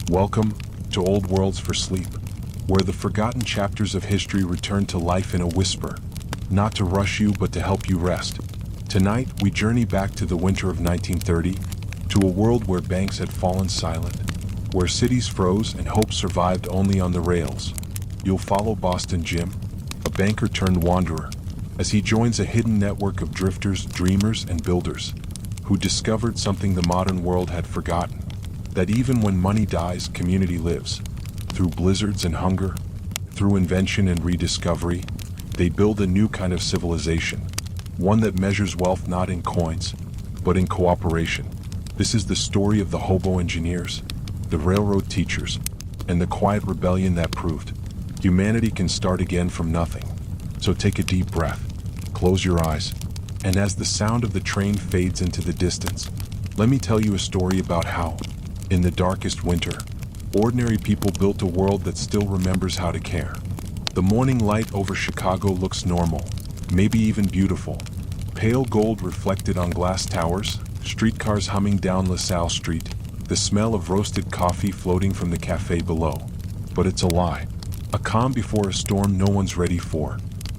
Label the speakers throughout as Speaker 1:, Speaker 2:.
Speaker 1: Welcome to Old Worlds for Sleep, where the forgotten chapters of history return to life in a whisper, not to rush you but to help you rest. Tonight, we journey back to the winter of 1930, to a world where banks had fallen silent, where cities froze and hope survived only on the rails. You'll follow Boston Jim, a banker turned wanderer, as he joins a hidden network of drifters, dreamers, and builders who discovered something the modern world had forgotten: that even when money dies, community lives. Through blizzards and hunger, through invention and rediscovery, they build a new kind of civilization, one that measures wealth not in coins, but in cooperation. This is the story of the hobo engineers, the railroad teachers, and the quiet rebellion that proved humanity can start again from nothing. So take a deep breath, close your eyes, and as the sound of the train fades into the distance, let me tell you a story about how, in the darkest winter, ordinary people built a world that still remembers how to care. The morning light over Chicago looks normal, maybe even beautiful. Pale gold reflected on glass towers, streetcars humming down LaSalle Street, the smell of roasted coffee floating from the cafe below. But it's a lie. A calm before a storm no one's ready for.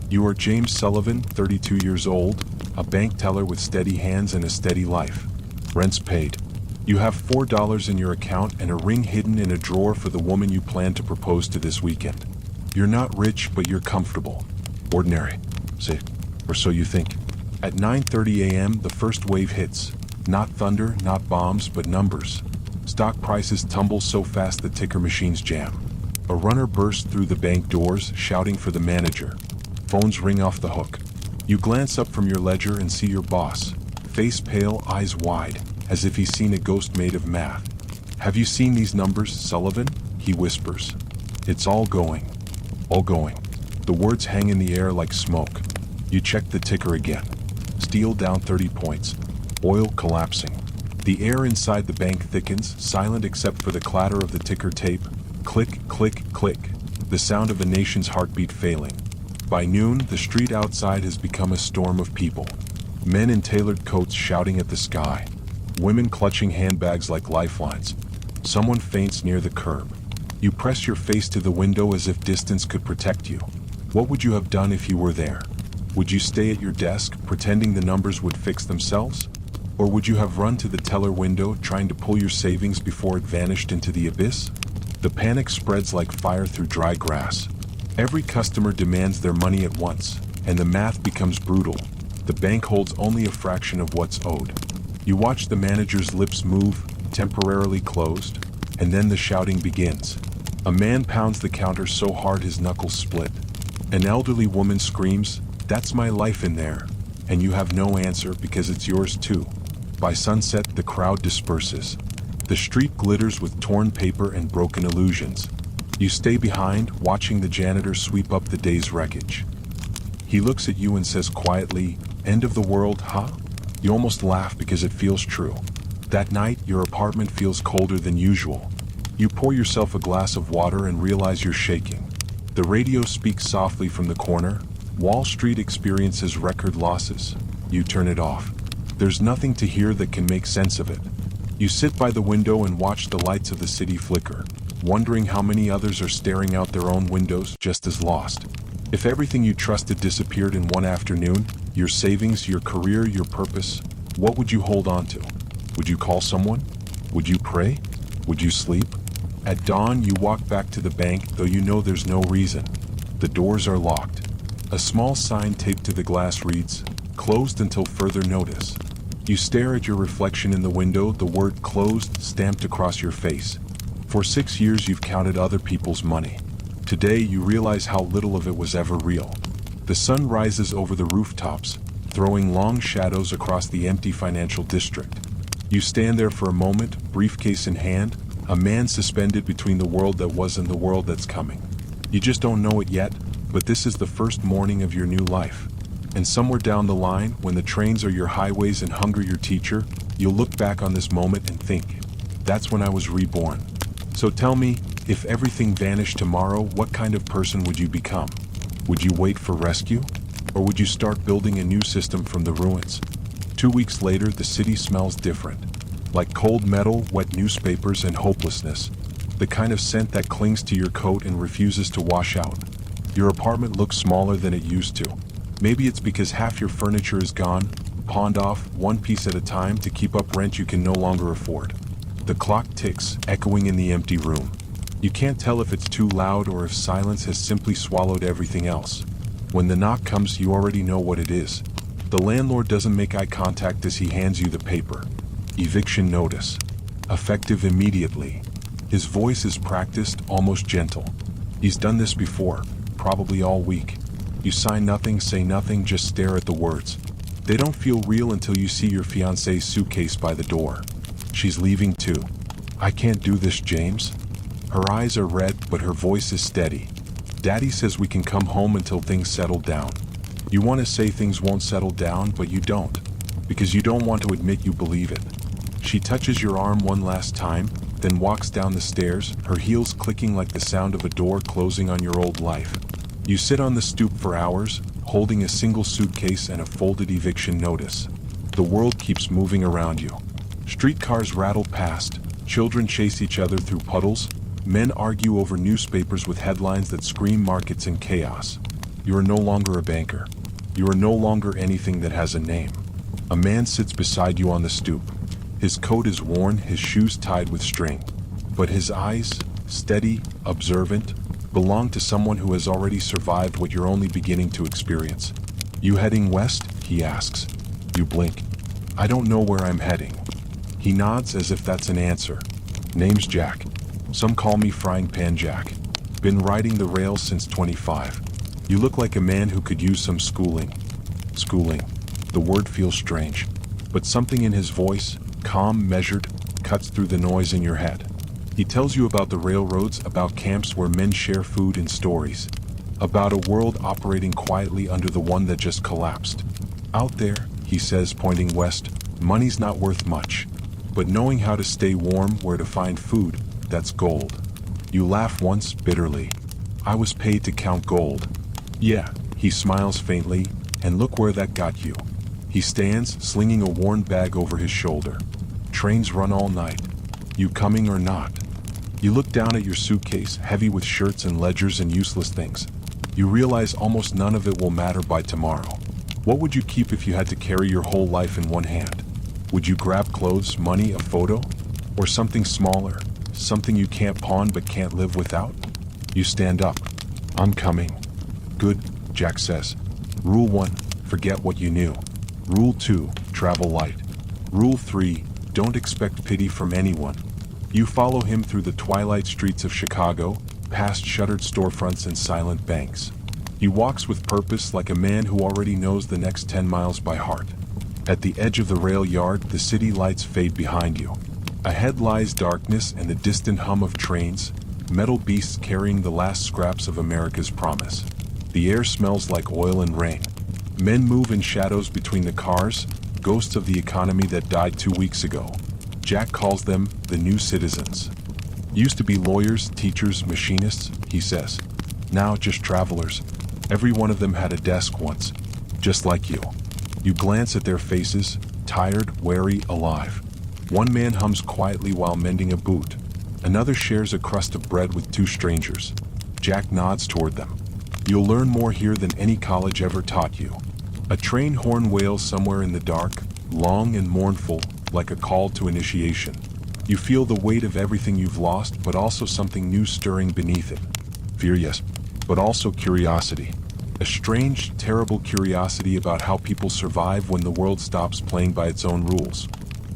Speaker 1: You are James Sullivan, 32 years old, a bank teller with steady hands and a steady life. Rent's paid. You have $4 in your account and a ring hidden in a drawer for the woman you plan to propose to this weekend. You're not rich, but you're comfortable. Ordinary, say, or so you think. At 9:30 a.m., the first wave hits. Not thunder, not bombs, but numbers. Stock prices tumble so fast the ticker machines jam. A runner bursts through the bank doors, shouting for the manager. Phones ring off the hook. You glance up from your ledger and see your boss, face pale, eyes wide, as if he's seen a ghost made of math. "Have you seen these numbers, Sullivan?" he whispers. "It's all going. All going." The words hang in the air like smoke. You check the ticker again. Steel down 30 points. Oil collapsing. The air inside the bank thickens, silent except for the clatter of the ticker tape. Click, click, click. The sound of a nation's heartbeat failing. By noon, the street outside has become a storm of people. Men in tailored coats shouting at the sky. Women clutching handbags like lifelines. Someone faints near the curb. You press your face to the window as if distance could protect you. What would you have done if you were there? Would you stay at your desk, pretending the numbers would fix themselves? Or would you have run to the teller window, trying to pull your savings before it vanished into the abyss? The panic spreads like fire through dry grass. Every customer demands their money at once, and the math becomes brutal. The bank holds only a fraction of what's owed. You watch the manager's lips move, temporarily closed, and then the shouting begins. A man pounds the counter so hard his knuckles split. An elderly woman screams, "That's my life in there," and you have no answer because it's yours too. By sunset, the crowd disperses. The street glitters with torn paper and broken illusions. You stay behind, watching the janitor sweep up the day's wreckage. He looks at you and says quietly, "End of the world, huh?" You almost laugh because it feels true. That night, your apartment feels colder than usual. You pour yourself a glass of water and realize you're shaking. The radio speaks softly from the corner. Wall Street experiences record losses. You turn it off. There's nothing to hear that can make sense of it. You sit by the window and watch the lights of the city flicker, wondering how many others are staring out their own windows just as lost. If everything you trusted disappeared in one afternoon, your savings, your career, your purpose, what would you hold on to? Would you call someone? Would you pray? Would you sleep? At dawn, you walk back to the bank, though you know there's no reason. The doors are locked. A small sign taped to the glass reads, "Closed until further notice." You stare at your reflection in the window, the word "closed" stamped across your face. For 6 years you've counted other people's money. Today you realize how little of it was ever real. The sun rises over the rooftops, throwing long shadows across the empty financial district. You stand there for a moment, briefcase in hand, a man suspended between the world that was and the world that's coming. You just don't know it yet, but this is the first morning of your new life. And somewhere down the line, when the trains are your highways and hunger your teacher, you'll look back on this moment and think, "That's when I was reborn." So tell me, if everything vanished tomorrow, what kind of person would you become? Would you wait for rescue? Or would you start building a new system from the ruins? 2 weeks later, the city smells different. Like cold metal, wet newspapers, and hopelessness. The kind of scent that clings to your coat and refuses to wash out. Your apartment looks smaller than it used to. Maybe it's because half your furniture is gone, pawned off one piece at a time to keep up rent you can no longer afford. The clock ticks, echoing in the empty room. You can't tell if it's too loud or if silence has simply swallowed everything else. When the knock comes, you already know what it is. The landlord doesn't make eye contact as he hands you the paper. Eviction notice. Effective immediately. His voice is practiced, almost gentle. He's done this before, probably all week. You sign nothing, say nothing, just stare at the words. They don't feel real until you see your fiancée's suitcase by the door. She's leaving too. I can't do this, James. Her eyes are red, but her voice is steady. Daddy says we can come home until things settle down. You want to say things won't settle down, but you don't, because you don't want to admit you believe it. She touches your arm one last time, then walks down the stairs, her heels clicking like the sound of a door closing on your old life. You sit on the stoop for hours, holding a single suitcase and a folded eviction notice. The world keeps moving around you. Streetcars rattle past, children chase each other through puddles, men argue over newspapers with headlines that scream markets and chaos. You are no longer a banker. You are no longer anything that has a name. A man sits beside you on the stoop. His coat is worn, his shoes tied with string. But his eyes, steady, observant, belong to someone who has already survived what you're only beginning to experience. You heading west? He asks. You blink. I don't know where I'm heading. He nods as if that's an answer. Name's Jack. Some call me Frying Pan Jack. Been riding the rails since 25. You look like a man who could use some schooling. Schooling. The word feels strange. But something in his voice, calm, measured, cuts through the noise in your head. He tells you about the railroads, about camps where men share food and stories. About a world operating quietly under the one that just collapsed. Out there, he says, pointing west, money's not worth much. But knowing how to stay warm, where to find food, that's gold. You laugh once, bitterly. I was paid to count gold. Yeah, he smiles faintly, and look where that got you. He stands, slinging a worn bag over his shoulder. Trains run all night. You coming or not? You look down at your suitcase, heavy with shirts and ledgers and useless things. You realize almost none of it will matter by tomorrow. What would you keep if you had to carry your whole life in one hand? Would you grab clothes, money, a photo? Or something smaller, something you can't pawn but can't live without? You stand up. I'm coming. Good, Jack says. Rule 1, forget what you knew. Rule 2, travel light. Rule 3, don't expect pity from anyone. You follow him through the twilight streets of Chicago, past shuttered storefronts and silent banks. He walks with purpose like a man who already knows the next 10 miles by heart. At the edge of the rail yard, the city lights fade behind you. Ahead lies darkness and the distant hum of trains, metal beasts carrying the last scraps of America's promise. The air smells like oil and rain. Men move in shadows between the cars, ghosts of the economy that died 2 weeks ago. Jack calls them the new citizens. Used to be lawyers, teachers, machinists, he says. Now just travelers. Every one of them had a desk once, just like you. You glance at their faces, tired, wary, alive. One man hums quietly while mending a boot. Another shares a crust of bread with 2 strangers. Jack nods toward them. You'll learn more here than any college ever taught you. A train horn wails somewhere in the dark, long and mournful, like a call to initiation. You feel the weight of everything you've lost, but also something new stirring beneath it. Fear, yes, but also curiosity. A strange, terrible curiosity about how people survive when the world stops playing by its own rules.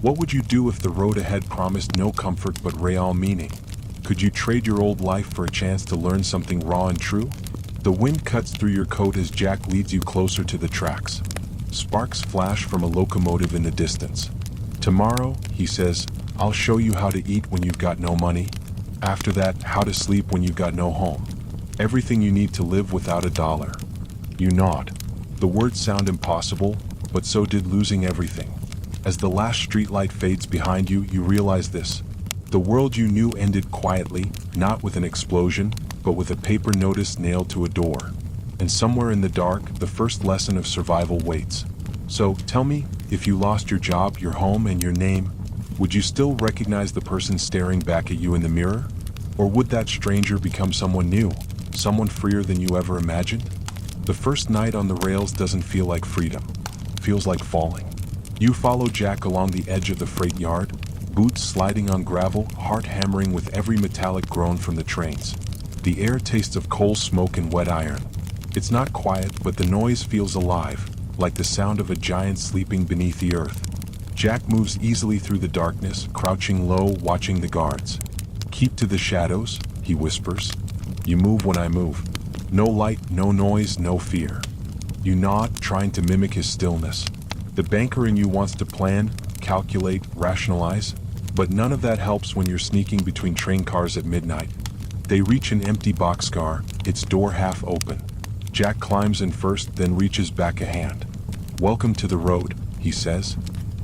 Speaker 1: What would you do if the road ahead promised no comfort but real meaning? Could you trade your old life for a chance to learn something raw and true? The wind cuts through your coat as Jack leads you closer to the tracks. Sparks flash from a locomotive in the distance. Tomorrow, he says, I'll show you how to eat when you've got no money. After that, how to sleep when you've got no home. Everything you need to live without a dollar. You nod. The words sound impossible, but so did losing everything. As the last streetlight fades behind you, you realize this. The world you knew ended quietly, not with an explosion, but with a paper notice nailed to a door. And somewhere in the dark, the first lesson of survival waits. So, tell me, if you lost your job, your home, and your name, would you still recognize the person staring back at you in the mirror? Or would that stranger become someone new, someone freer than you ever imagined? The first night on the rails doesn't feel like freedom. It feels like falling. You follow Jack along the edge of the freight yard, boots sliding on gravel, heart hammering with every metallic groan from the trains. The air tastes of coal smoke and wet iron. It's not quiet, but the noise feels alive, like the sound of a giant sleeping beneath the earth. Jack moves easily through the darkness, crouching low, watching the guards. "Keep to the shadows," he whispers. "You move when I move. No light, no noise, no fear." You nod, trying to mimic his stillness. The banker in you wants to plan, calculate, rationalize, but none of that helps when you're sneaking between train cars at midnight. They reach an empty boxcar, its door half open. Jack climbs in first, then reaches back a hand. "Welcome to the road," he says.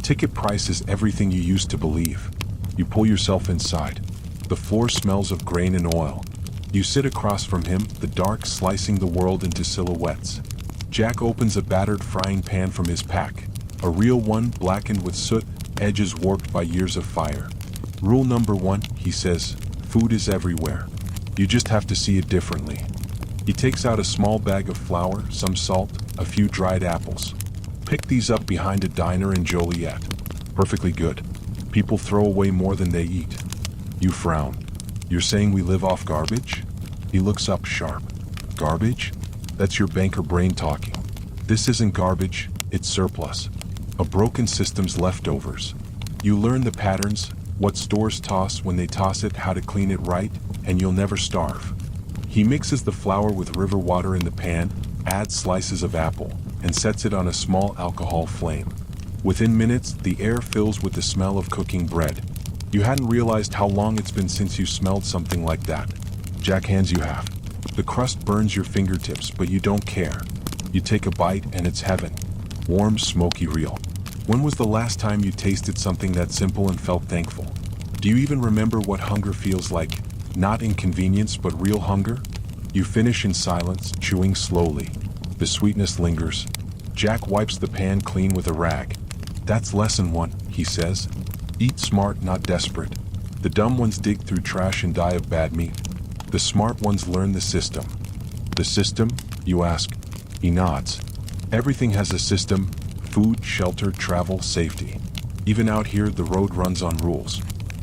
Speaker 1: "Ticket price is everything you used to believe." You pull yourself inside. The floor smells of grain and oil. You sit across from him, the dark slicing the world into silhouettes. Jack opens a battered frying pan from his pack. A real one, blackened with soot, edges warped by years of fire. "Rule number 1, he says, food is everywhere. You just have to see it differently." He takes out a small bag of flour, some salt, a few dried apples. "Pick these up behind a diner in Joliet. Perfectly good. People throw away more than they eat." You frown. "You're saying we live off garbage?" He looks up sharp. "Garbage? That's your banker brain talking. This isn't garbage, it's surplus. A broken system's leftovers. You learn the patterns, what stores toss when they toss it, how to clean it right, and you'll never starve." He mixes the flour with river water in the pan, adds slices of apple, and sets it on a small alcohol flame. Within minutes, the air fills with the smell of cooking bread. You hadn't realized how long it's been since you smelled something like that. Jack hands you half. The crust burns your fingertips, but you don't care. You take a bite and it's heaven. Warm, smoky, real. When was the last time you tasted something that simple and felt thankful? Do you even remember what hunger feels like? Not inconvenience, but real hunger? You finish in silence, chewing slowly. The sweetness lingers. Jack wipes the pan clean with a rag. "That's lesson 1, he says. Eat smart, not desperate. The dumb ones dig through trash and die of bad meat. The smart ones learn the system." "The system?" you ask. He nods. "Everything has a system: food, shelter, travel, safety. Even out here, the road runs on rules.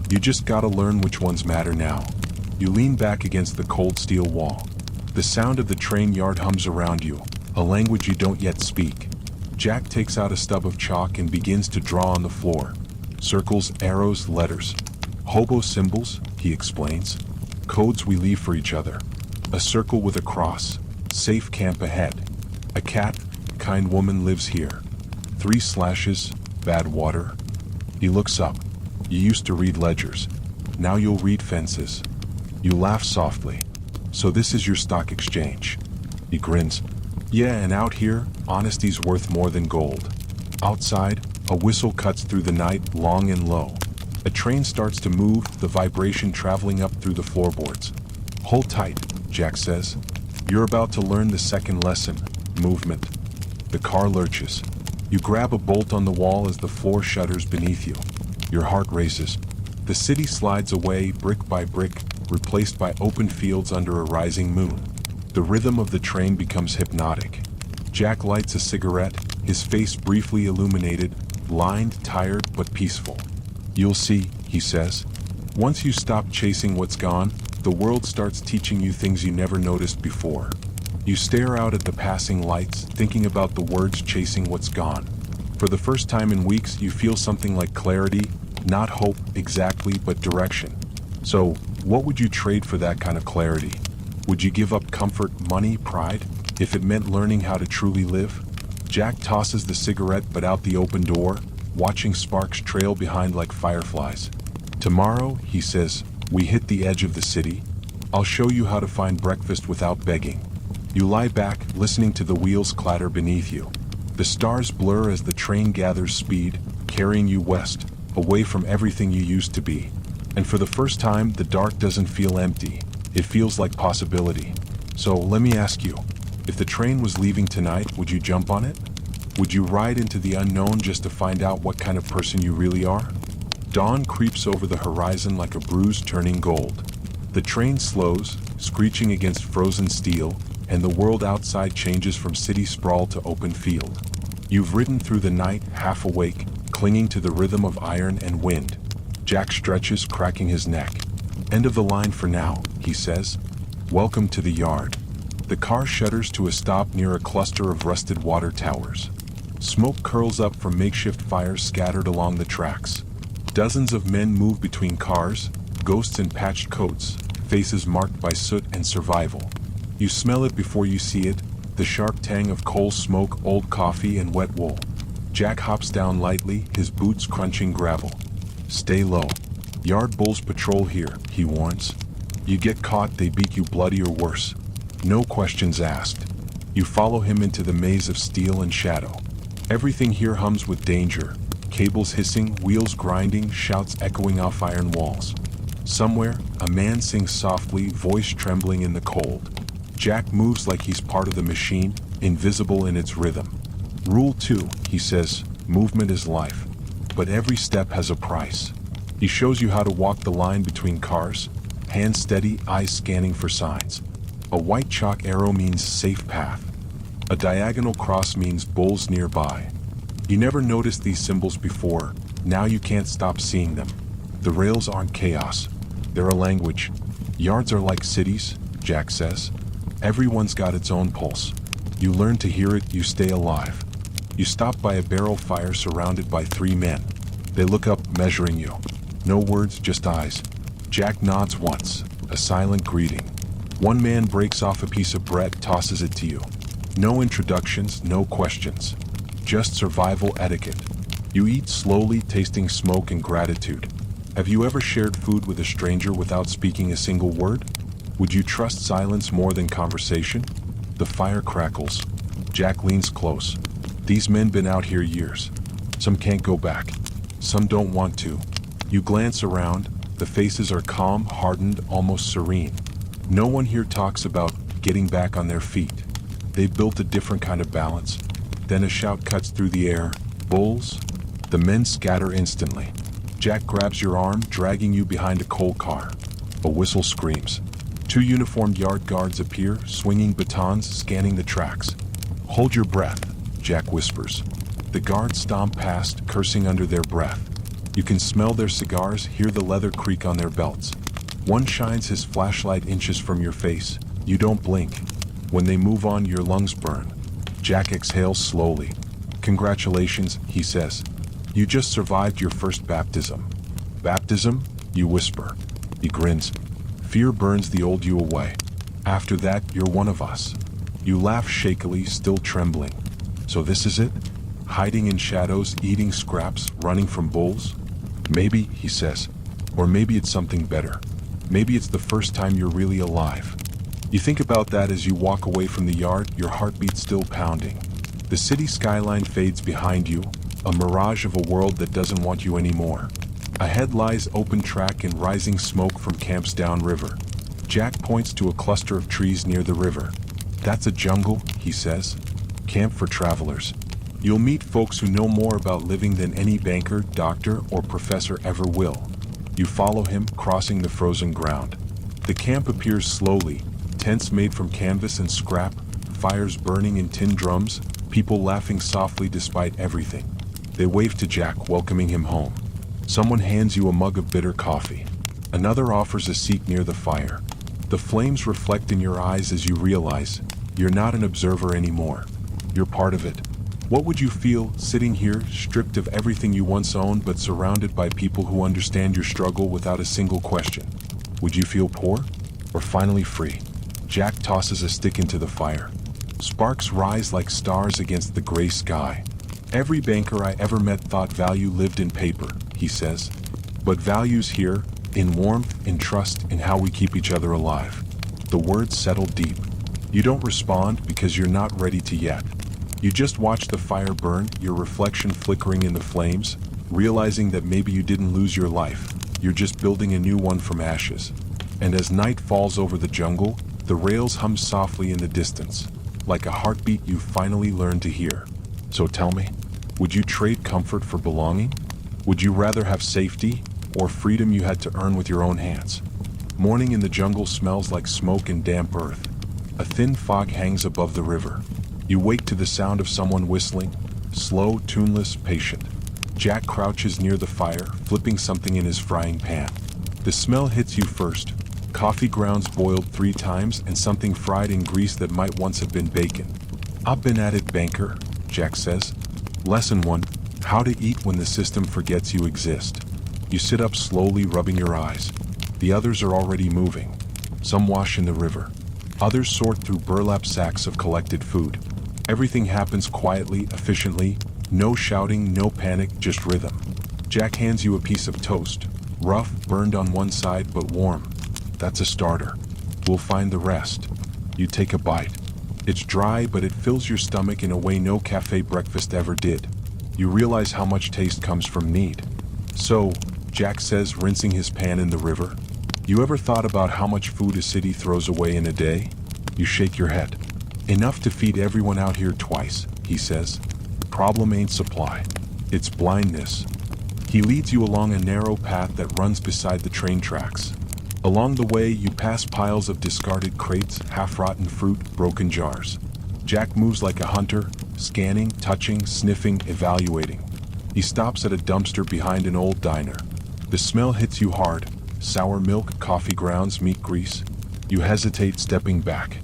Speaker 1: You just gotta learn which ones matter now." You lean back against the cold steel wall. The sound of the train yard hums around you, a language you don't yet speak. Jack takes out a stub of chalk and begins to draw on the floor. Circles, arrows, letters. "Hobo symbols," he explains. "Codes we leave for each other. A circle with a cross. Safe camp ahead. A cat, kind woman lives here. 3 slashes, bad water." He looks up. "You used to read ledgers. Now you'll read fences." You laugh softly. "So this is your stock exchange." He grins. "Yeah, and out here, honesty's worth more than gold." Outside, a whistle cuts through the night, long and low. A train starts to move, the vibration traveling up through the floorboards. "Hold tight," Jack says. "You're about to learn the second lesson: movement." The car lurches. You grab a bolt on the wall as the floor shudders beneath you. Your heart races. The city slides away, brick by brick, replaced by open fields under a rising moon. The rhythm of the train becomes hypnotic. Jack lights a cigarette, his face briefly illuminated, blind, tired, but peaceful. "You'll see," he says. "Once you stop chasing what's gone, the world starts teaching you things you never noticed before." You stare out at the passing lights, thinking about the words chasing what's gone. For the first time in weeks, you feel something like clarity, not hope exactly, but direction. So, what would you trade for that kind of clarity? Would you give up comfort, money, pride, if it meant learning how to truly live? Jack tosses the cigarette but out the open door, watching sparks trail behind like fireflies. "Tomorrow," he says, "we hit the edge of the city. I'll show you how to find breakfast without begging." You lie back, listening to the wheels clatter beneath you. The stars blur as the train gathers speed, carrying you west, away from everything you used to be. And for the first time, the dark doesn't feel empty. It feels like possibility. So let me ask you, if the train was leaving tonight, would you jump on it? Would you ride into the unknown just to find out what kind of person you really are? Dawn creeps over the horizon like a bruise turning gold. The train slows, screeching against frozen steel, and the world outside changes from city sprawl to open field. You've ridden through the night, half awake, clinging to the rhythm of iron and wind. Jack stretches, cracking his neck. "End of the line for now," he says. "Welcome to the yard." The car shudders to a stop near a cluster of rusted water towers. Smoke curls up from makeshift fires scattered along the tracks. Dozens of men move between cars, ghosts in patched coats, faces marked by soot and survival. You smell it before you see it, the sharp tang of coal smoke, old coffee, and wet wool. Jack hops down lightly, his boots crunching gravel. "Stay low. Yard bulls patrol here," he warns. "You get caught, they beat you bloody or worse. No questions asked." You follow him into the maze of steel and shadow. Everything here hums with danger. Cables hissing, wheels grinding, shouts echoing off iron walls. Somewhere, a man sings softly, voice trembling in the cold. Jack moves like he's part of the machine, invisible in its rhythm. "Rule 2, he says, "movement is life. But every step has a price." He shows you how to walk the line between cars, hands steady, eyes scanning for signs. A white chalk arrow means safe path. A diagonal cross means bulls nearby. You never noticed these symbols before, now you can't stop seeing them. The rails aren't chaos, they're a language. Yards are like cities, Jack says. Everyone's got its own pulse. You learn to hear it, you stay alive. You stop by a barrel fire surrounded by 3 men. They look up, measuring you. No words, just eyes. Jack nods once, a silent greeting. One man breaks off a piece of bread, tosses it to you. No introductions, no questions. Just survival etiquette. You eat slowly, tasting smoke and gratitude. Have you ever shared food with a stranger without speaking a single word? Would you trust silence more than conversation? The fire crackles. Jack leans close. These men been out here years. Some can't go back. Some don't want to. You glance around. The faces are calm, hardened, almost serene. No one here talks about getting back on their feet. They've built a different kind of balance. Then a shout cuts through the air. "Bulls?" The men scatter instantly. Jack grabs your arm, dragging you behind a coal car. A whistle screams. 2 uniformed yard guards appear, swinging batons, scanning the tracks. "Hold your breath," Jack whispers. The guards stomp past, cursing under their breath. You can smell their cigars, hear the leather creak on their belts. One shines his flashlight inches from your face. You don't blink. When they move on, your lungs burn. Jack exhales slowly. "Congratulations," he says. "You just survived your first baptism." "Baptism?" you whisper. He grins. "Fear burns the old you away. After that, you're one of us." You laugh shakily, still trembling. "So this is it? Hiding in shadows, eating scraps, running from bulls?" "Maybe," he says. "Or maybe it's something better. Maybe it's the first time you're really alive." You think about that as you walk away from the yard, your heartbeat still pounding. The city skyline fades behind you, a mirage of a world that doesn't want you anymore. Ahead lies open track and rising smoke from camps downriver. Jack points to a cluster of trees near the river. "That's a jungle," he says. "Camp for travelers. You'll meet folks who know more about living than any banker, doctor, or professor ever will." You follow him, crossing the frozen ground. The camp appears slowly, tents made from canvas and scrap, fires burning in tin drums, people laughing softly despite everything. They wave to Jack, welcoming him home. Someone hands you a mug of bitter coffee. Another offers a seat near the fire. The flames reflect in your eyes as you realize you're not an observer anymore. You're part of it. What would you feel sitting here, stripped of everything you once owned but surrounded by people who understand your struggle without a single question? Would you feel poor? Or finally free? Jack tosses a stick into the fire. Sparks rise like stars against the gray sky. "Every banker I ever met thought value lived in paper," he says. "But value's here, in warmth, in trust, in how we keep each other alive." The words settle deep. You don't respond because you're not ready to yet. You just watch the fire burn, your reflection flickering in the flames, realizing that maybe you didn't lose your life, you're just building a new one from ashes. And as night falls over the jungle, the rails hum softly in the distance, like a heartbeat you finally learned to hear. So tell me, would you trade comfort for belonging? Would you rather have safety or freedom you had to earn with your own hands? Morning in the jungle smells like smoke and damp earth. A thin fog hangs above the river. You wake to the sound of someone whistling, slow, tuneless, patient. Jack crouches near the fire, flipping something in his frying pan. The smell hits you first. Coffee grounds boiled 3 times and something fried in grease that might once have been bacon. "I've been at it, banker," Jack says. Lesson 1. How to eat when the system forgets you exist. You sit up slowly, rubbing your eyes. The others are already moving. Some wash in the river. Others sort through burlap sacks of collected food. Everything happens quietly, efficiently. No shouting, no panic, just rhythm. Jack hands you a piece of toast. Rough, burned on one side, but warm. That's a starter. We'll find the rest. You take a bite. It's dry, but it fills your stomach in a way no cafe breakfast ever did. You realize how much taste comes from need. "So," Jack says, rinsing his pan in the river, "you ever thought about how much food a city throws away in a day?" You shake your head. "Enough to feed everyone out here twice," he says. "Problem ain't supply. It's blindness." He leads you along a narrow path that runs beside the train tracks. Along the way, you pass piles of discarded crates, half-rotten fruit, broken jars. Jack moves like a hunter, scanning, touching, sniffing, evaluating. He stops at a dumpster behind an old diner. The smell hits you hard. Sour milk, coffee grounds, meat grease. You hesitate, stepping back.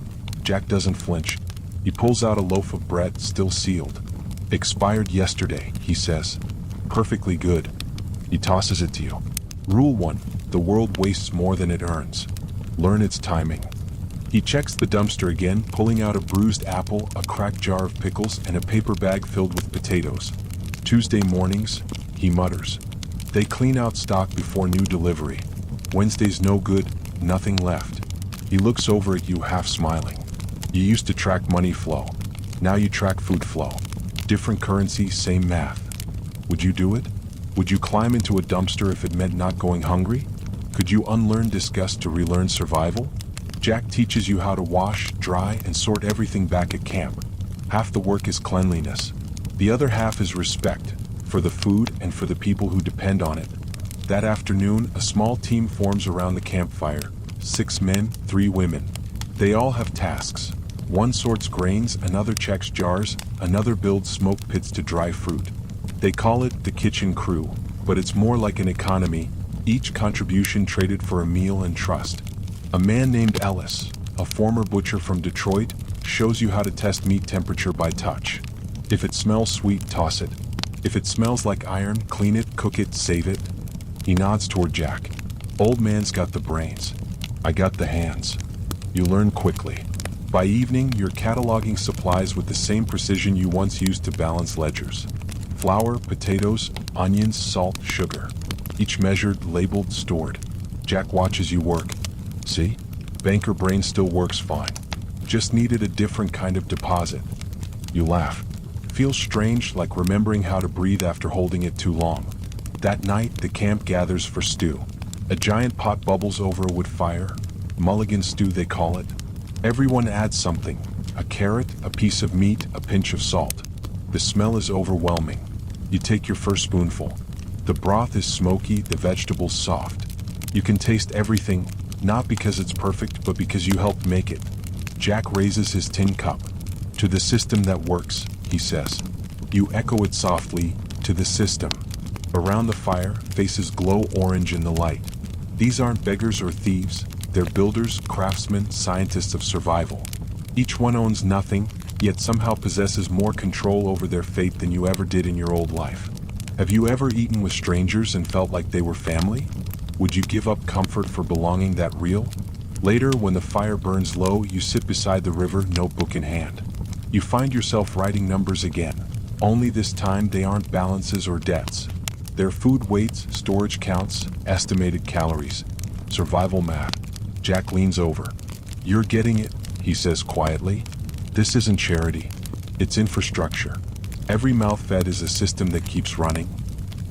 Speaker 1: Jack doesn't flinch. He pulls out a loaf of bread, still sealed. "Expired yesterday," he says. "Perfectly good." He tosses it to you. Rule 1. The world wastes more than it earns. Learn its timing. He checks the dumpster again, pulling out a bruised apple, a cracked jar of pickles, and a paper bag filled with potatoes. "Tuesday mornings," he mutters. "They clean out stock before new delivery. Wednesday's no good, nothing left." He looks over at you, half smiling. You used to track money flow. Now you track food flow. Different currency, same math. Would you do it? Would you climb into a dumpster if it meant not going hungry? Could you unlearn disgust to relearn survival? Jack teaches you how to wash, dry, and sort everything back at camp. Half the work is cleanliness. The other half is respect, for the food and for the people who depend on it. That afternoon, a small team forms around the campfire. 6 men, 3 women. They all have tasks. One sorts grains, another checks jars, another builds smoke pits to dry fruit. They call it the kitchen crew, but it's more like an economy, each contribution traded for a meal and trust. A man named Ellis, a former butcher from Detroit, shows you how to test meat temperature by touch. If it smells sweet, toss it. If it smells like iron, clean it, cook it, save it. He nods toward Jack. "Old man's got the brains. I got the hands." You learn quickly. By evening, you're cataloging supplies with the same precision you once used to balance ledgers. Flour, potatoes, onions, salt, sugar. Each measured, labeled, stored. Jack watches you work. "See? Banker brain still works fine. Just needed a different kind of deposit." You laugh. Feels strange, like remembering how to breathe after holding it too long. That night, the camp gathers for stew. A giant pot bubbles over a wood fire. Mulligan stew, they call it. Everyone adds something. A carrot, a piece of meat, a pinch of salt. The smell is overwhelming. You take your first spoonful. The broth is smoky, the vegetables soft. You can taste everything, not because it's perfect, but because you helped make it. Jack raises his tin cup. "To the system that works," he says. You echo it softly, "To the system." Around the fire, faces glow orange in the light. These aren't beggars or thieves. They're builders, craftsmen, scientists of survival. Each one owns nothing, yet somehow possesses more control over their fate than you ever did in your old life. Have you ever eaten with strangers and felt like they were family? Would you give up comfort for belonging that real? Later, when the fire burns low, you sit beside the river, notebook in hand. You find yourself writing numbers again. Only this time they aren't balances or debts. They're food weights, storage counts, estimated calories. Survival math. Jack leans over. "You're getting it," he says quietly. "This isn't charity. It's infrastructure. Every mouth fed is a system that keeps running."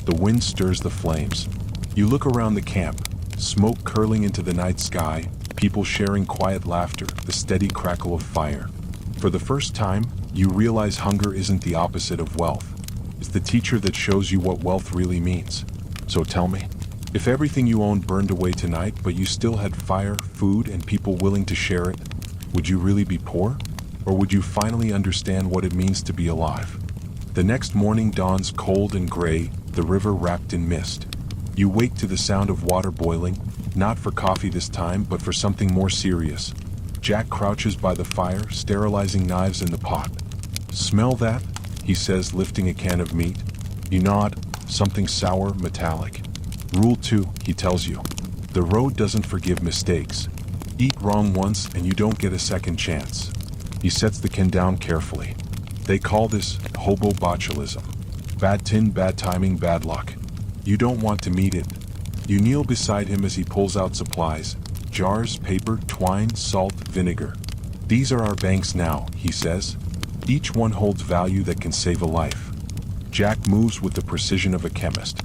Speaker 1: The wind stirs the flames. You look around the camp, smoke curling into the night sky, people sharing quiet laughter, the steady crackle of fire. For the first time, you realize hunger isn't the opposite of wealth. It's the teacher that shows you what wealth really means. "So tell me, If everything you owned burned away tonight, but you still had fire, food, and people willing to share it, would you really be poor? Or would you finally understand what it means to be alive? The next morning dawns cold and gray, the river wrapped in mist. You wake to the sound of water boiling, not for coffee this time, but for something more serious. Jack crouches by the fire, sterilizing knives in the pot. "Smell that?" he says, lifting a can of meat. You nod, something sour, metallic. Rule 2, he tells you. The road doesn't forgive mistakes. Eat wrong once and you don't get a second chance. He sets the can down carefully. They call this hobo botulism. Bad tin, bad timing, bad luck. You don't want to meet it. You kneel beside him as he pulls out supplies. Jars, paper, twine, salt, vinegar. These are our banks now, he says. Each one holds value that can save a life. Jack moves with the precision of a chemist.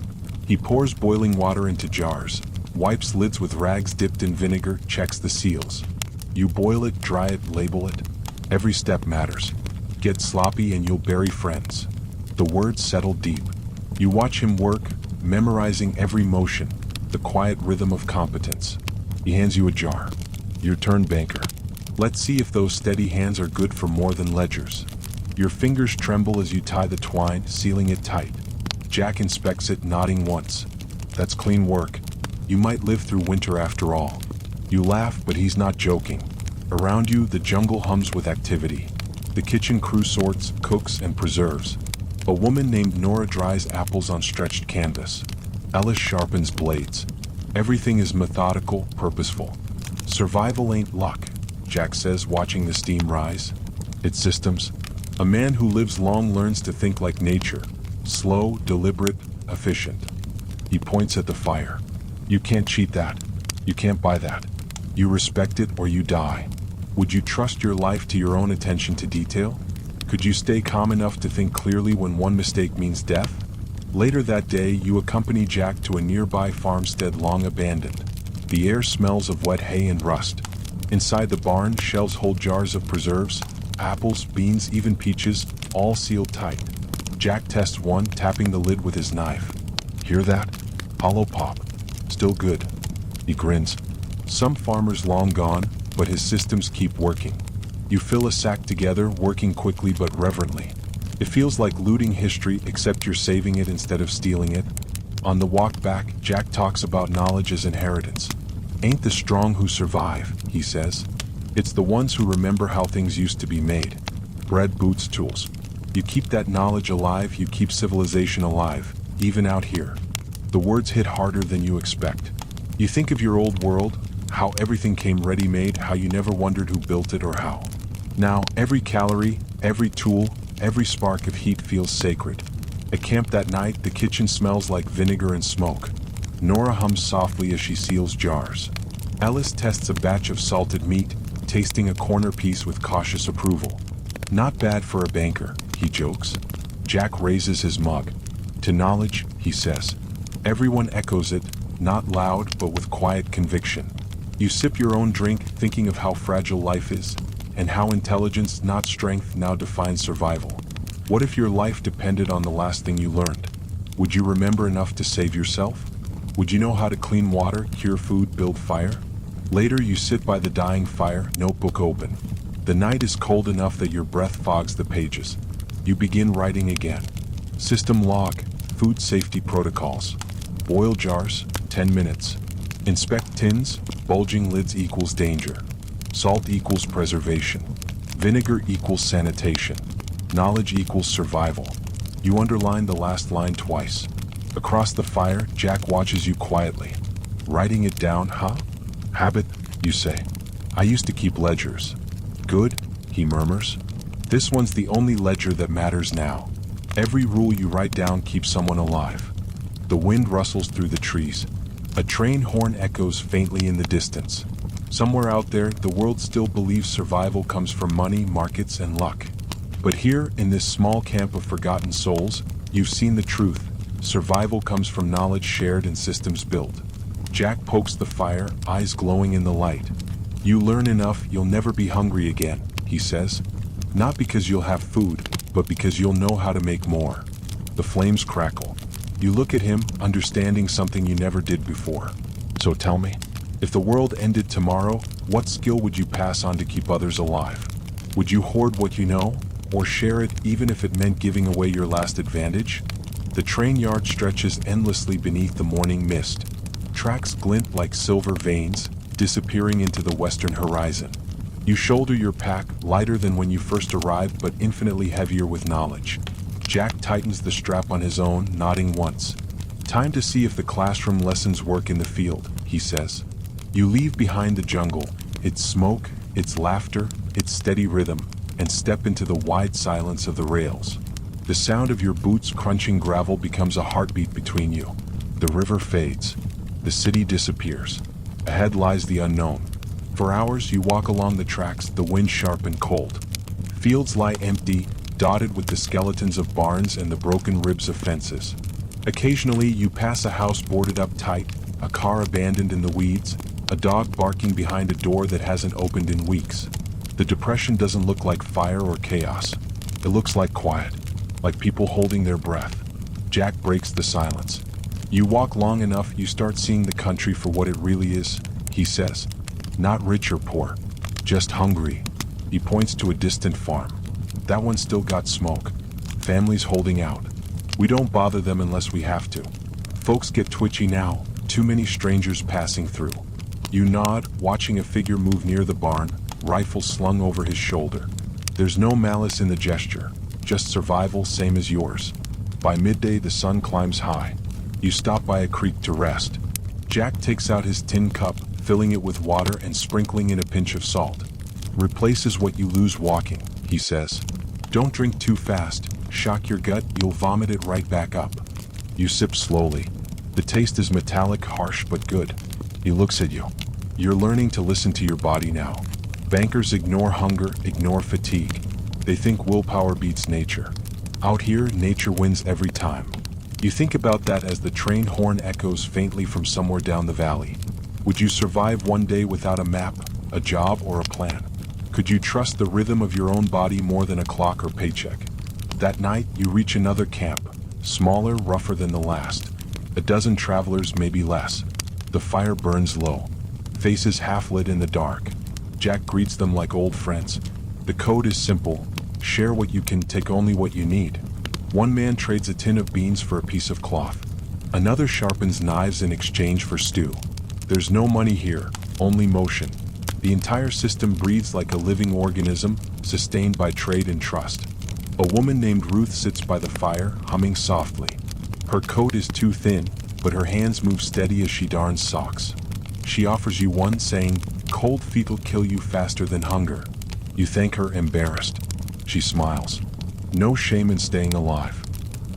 Speaker 1: He pours boiling water into jars, wipes lids with rags dipped in vinegar, checks the seals. You boil it, dry it, label it. Every step matters. Get sloppy and you'll bury friends. The words settle deep. You watch him work, memorizing every motion, the quiet rhythm of competence. He hands you a jar. Your turn, banker. Let's see if those steady hands are good for more than ledgers. Your fingers tremble as you tie the twine, sealing it tight. Jack inspects it, nodding once. That's clean work. You might live through winter after all. You laugh, but he's not joking. Around you, the jungle hums with activity. The kitchen crew sorts, cooks, and preserves. A woman named Nora dries apples on stretched canvas. Ellis sharpens blades. Everything is methodical, purposeful. Survival ain't luck, Jack says, watching the steam rise. It's systems. A man who lives long learns to think like nature. Slow, deliberate, efficient. He points at the fire. You can't cheat that. You can't buy that. You respect it or you die. Would you trust your life to your own attention to detail? Could you stay calm enough to think clearly when one mistake means death? Later that day, you accompany Jack to a nearby farmstead long abandoned. The air smells of wet hay and rust. Inside the barn, shelves hold jars of preserves, apples, beans, even peaches, all sealed tight. Jack tests one, tapping the lid with his knife. Hear that? Hollow pop. Still good. He grins. Some farmers long gone, but his systems keep working. You fill a sack together, working quickly but reverently. It feels like looting history, except you're saving it instead of stealing it. On the walk back, Jack talks about knowledge as inheritance. Ain't the strong who survive, he says. It's the ones who remember how things used to be made. Bread, boots, tools. You keep that knowledge alive, you keep civilization alive, even out here. The words hit harder than you expect. You think of your old world, how everything came ready-made, how you never wondered who built it or how. Now, every calorie, every tool, every spark of heat feels sacred. At camp that night, the kitchen smells like vinegar and smoke. Nora hums softly as she seals jars. Ellis tests a batch of salted meat, tasting a corner piece with cautious approval. Not bad for a banker, he jokes. Jack raises his mug. To knowledge, he says. Everyone echoes it, not loud but with quiet conviction. You sip your own drink, thinking of how fragile life is, and how intelligence, not strength, now defines survival. What if your life depended on the last thing you learned? Would you remember enough to save yourself? Would you know how to clean water, cure food, build fire? Later you sit by the dying fire, notebook open. The night is cold enough that your breath fogs the pages. You begin writing again. System log, food safety protocols. Boil jars, 10 minutes. Inspect tins, bulging lids equals danger. Salt equals preservation. Vinegar equals sanitation. Knowledge equals survival. You underline the last line twice. Across the fire, Jack watches you quietly. Writing it down, huh? Habit, you say. I used to keep ledgers. Good, he murmurs. This one's the only ledger that matters now. Every rule you write down keeps someone alive. The wind rustles through the trees. A train horn echoes faintly in the distance. Somewhere out there, the world still believes survival comes from money, markets, and luck. But here, in this small camp of forgotten souls, you've seen the truth. Survival comes from knowledge shared and systems built. Jack pokes the fire, eyes glowing in the light. You learn enough, you'll never be hungry again, he says. Not because you'll have food, but because you'll know how to make more. The flames crackle. You look at him, understanding something you never did before. So tell me, if the world ended tomorrow, what skill would you pass on to keep others alive? Would you hoard what you know, or share it even if it meant giving away your last advantage? The train yard stretches endlessly beneath the morning mist. Tracks glint like silver veins, disappearing into the western horizon. You shoulder your pack, lighter than when you first arrived but infinitely heavier with knowledge. Jack tightens the strap on his own, nodding once. Time to see if the classroom lessons work in the field, he says. You leave behind the jungle, its smoke, its laughter, its steady rhythm, and step into the wide silence of the rails. The sound of your boots crunching gravel becomes a heartbeat between you. The river fades. The city disappears. Ahead lies the unknown. For hours you walk along the tracks, the wind sharp and cold. Fields lie empty, dotted with the skeletons of barns and the broken ribs of fences. Occasionally you pass a house boarded up tight, a car abandoned in the weeds, a dog barking behind a door that hasn't opened in weeks. The depression doesn't look like fire or chaos. It looks like quiet, like people holding their breath. Jack breaks the silence. You walk long enough, you start seeing the country for what it really is, he says. Not rich or poor, just hungry. He points to a distant farm. That one still got smoke. Families holding out. We don't bother them unless we have to. Folks get twitchy now, too many strangers passing through. You nod, watching a figure move near the barn, rifle slung over his shoulder. There's no malice in the gesture, just survival same as yours. By midday the sun climbs high. You stop by a creek to rest. Jack takes out his tin cup, filling it with water and sprinkling in a pinch of salt. Replaces what you lose walking, he says. Don't drink too fast, shock your gut, you'll vomit it right back up. You sip slowly. The taste is metallic, harsh but good. He looks at you. You're learning to listen to your body now. Bankers ignore hunger, ignore fatigue. They think willpower beats nature. Out here, nature wins every time. You think about that as the train horn echoes faintly from somewhere down the valley. Would you survive one day without a map, a job, or a plan? Could you trust the rhythm of your own body more than a clock or paycheck? That night, you reach another camp, smaller, rougher than the last. A dozen travelers, maybe less. The fire burns low. Faces half lit in the dark. Jack greets them like old friends. The code is simple. Share what you can, take only what you need. One man trades a tin of beans for a piece of cloth. Another sharpens knives in exchange for stew. There's no money here, only motion. The entire system breathes like a living organism, sustained by trade and trust. A woman named Ruth sits by the fire, humming softly. Her coat is too thin, but her hands move steady as she darns socks. She offers you one, saying, "Cold feet'll kill you faster than hunger." You thank her, embarrassed. She smiles. No shame in staying alive.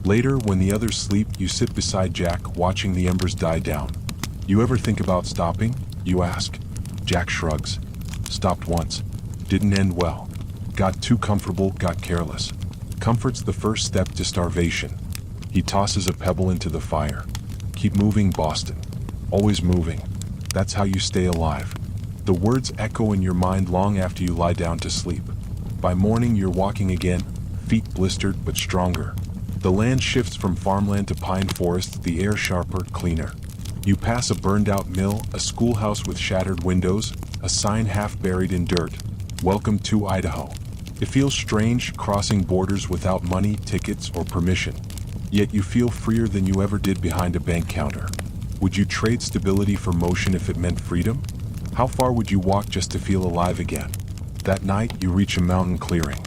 Speaker 1: Later, when the others sleep, you sit beside Jack, watching the embers die down. You ever think about stopping? You ask. Jack shrugs. Stopped once. Didn't end well. Got too comfortable, got careless. Comfort's the first step to starvation. He tosses a pebble into the fire. Keep moving, Boston. Always moving. That's how you stay alive. The words echo in your mind long after you lie down to sleep. By morning, you're walking again, feet blistered but stronger. The land shifts from farmland to pine forest, the air sharper, cleaner. You pass a burned-out mill, a schoolhouse with shattered windows, a sign half buried in dirt. Welcome to Idaho. It feels strange, crossing borders without money, tickets, or permission. Yet you feel freer than you ever did behind a bank counter. Would you trade stability for motion if it meant freedom? How far would you walk just to feel alive again? That night, you reach a mountain clearing.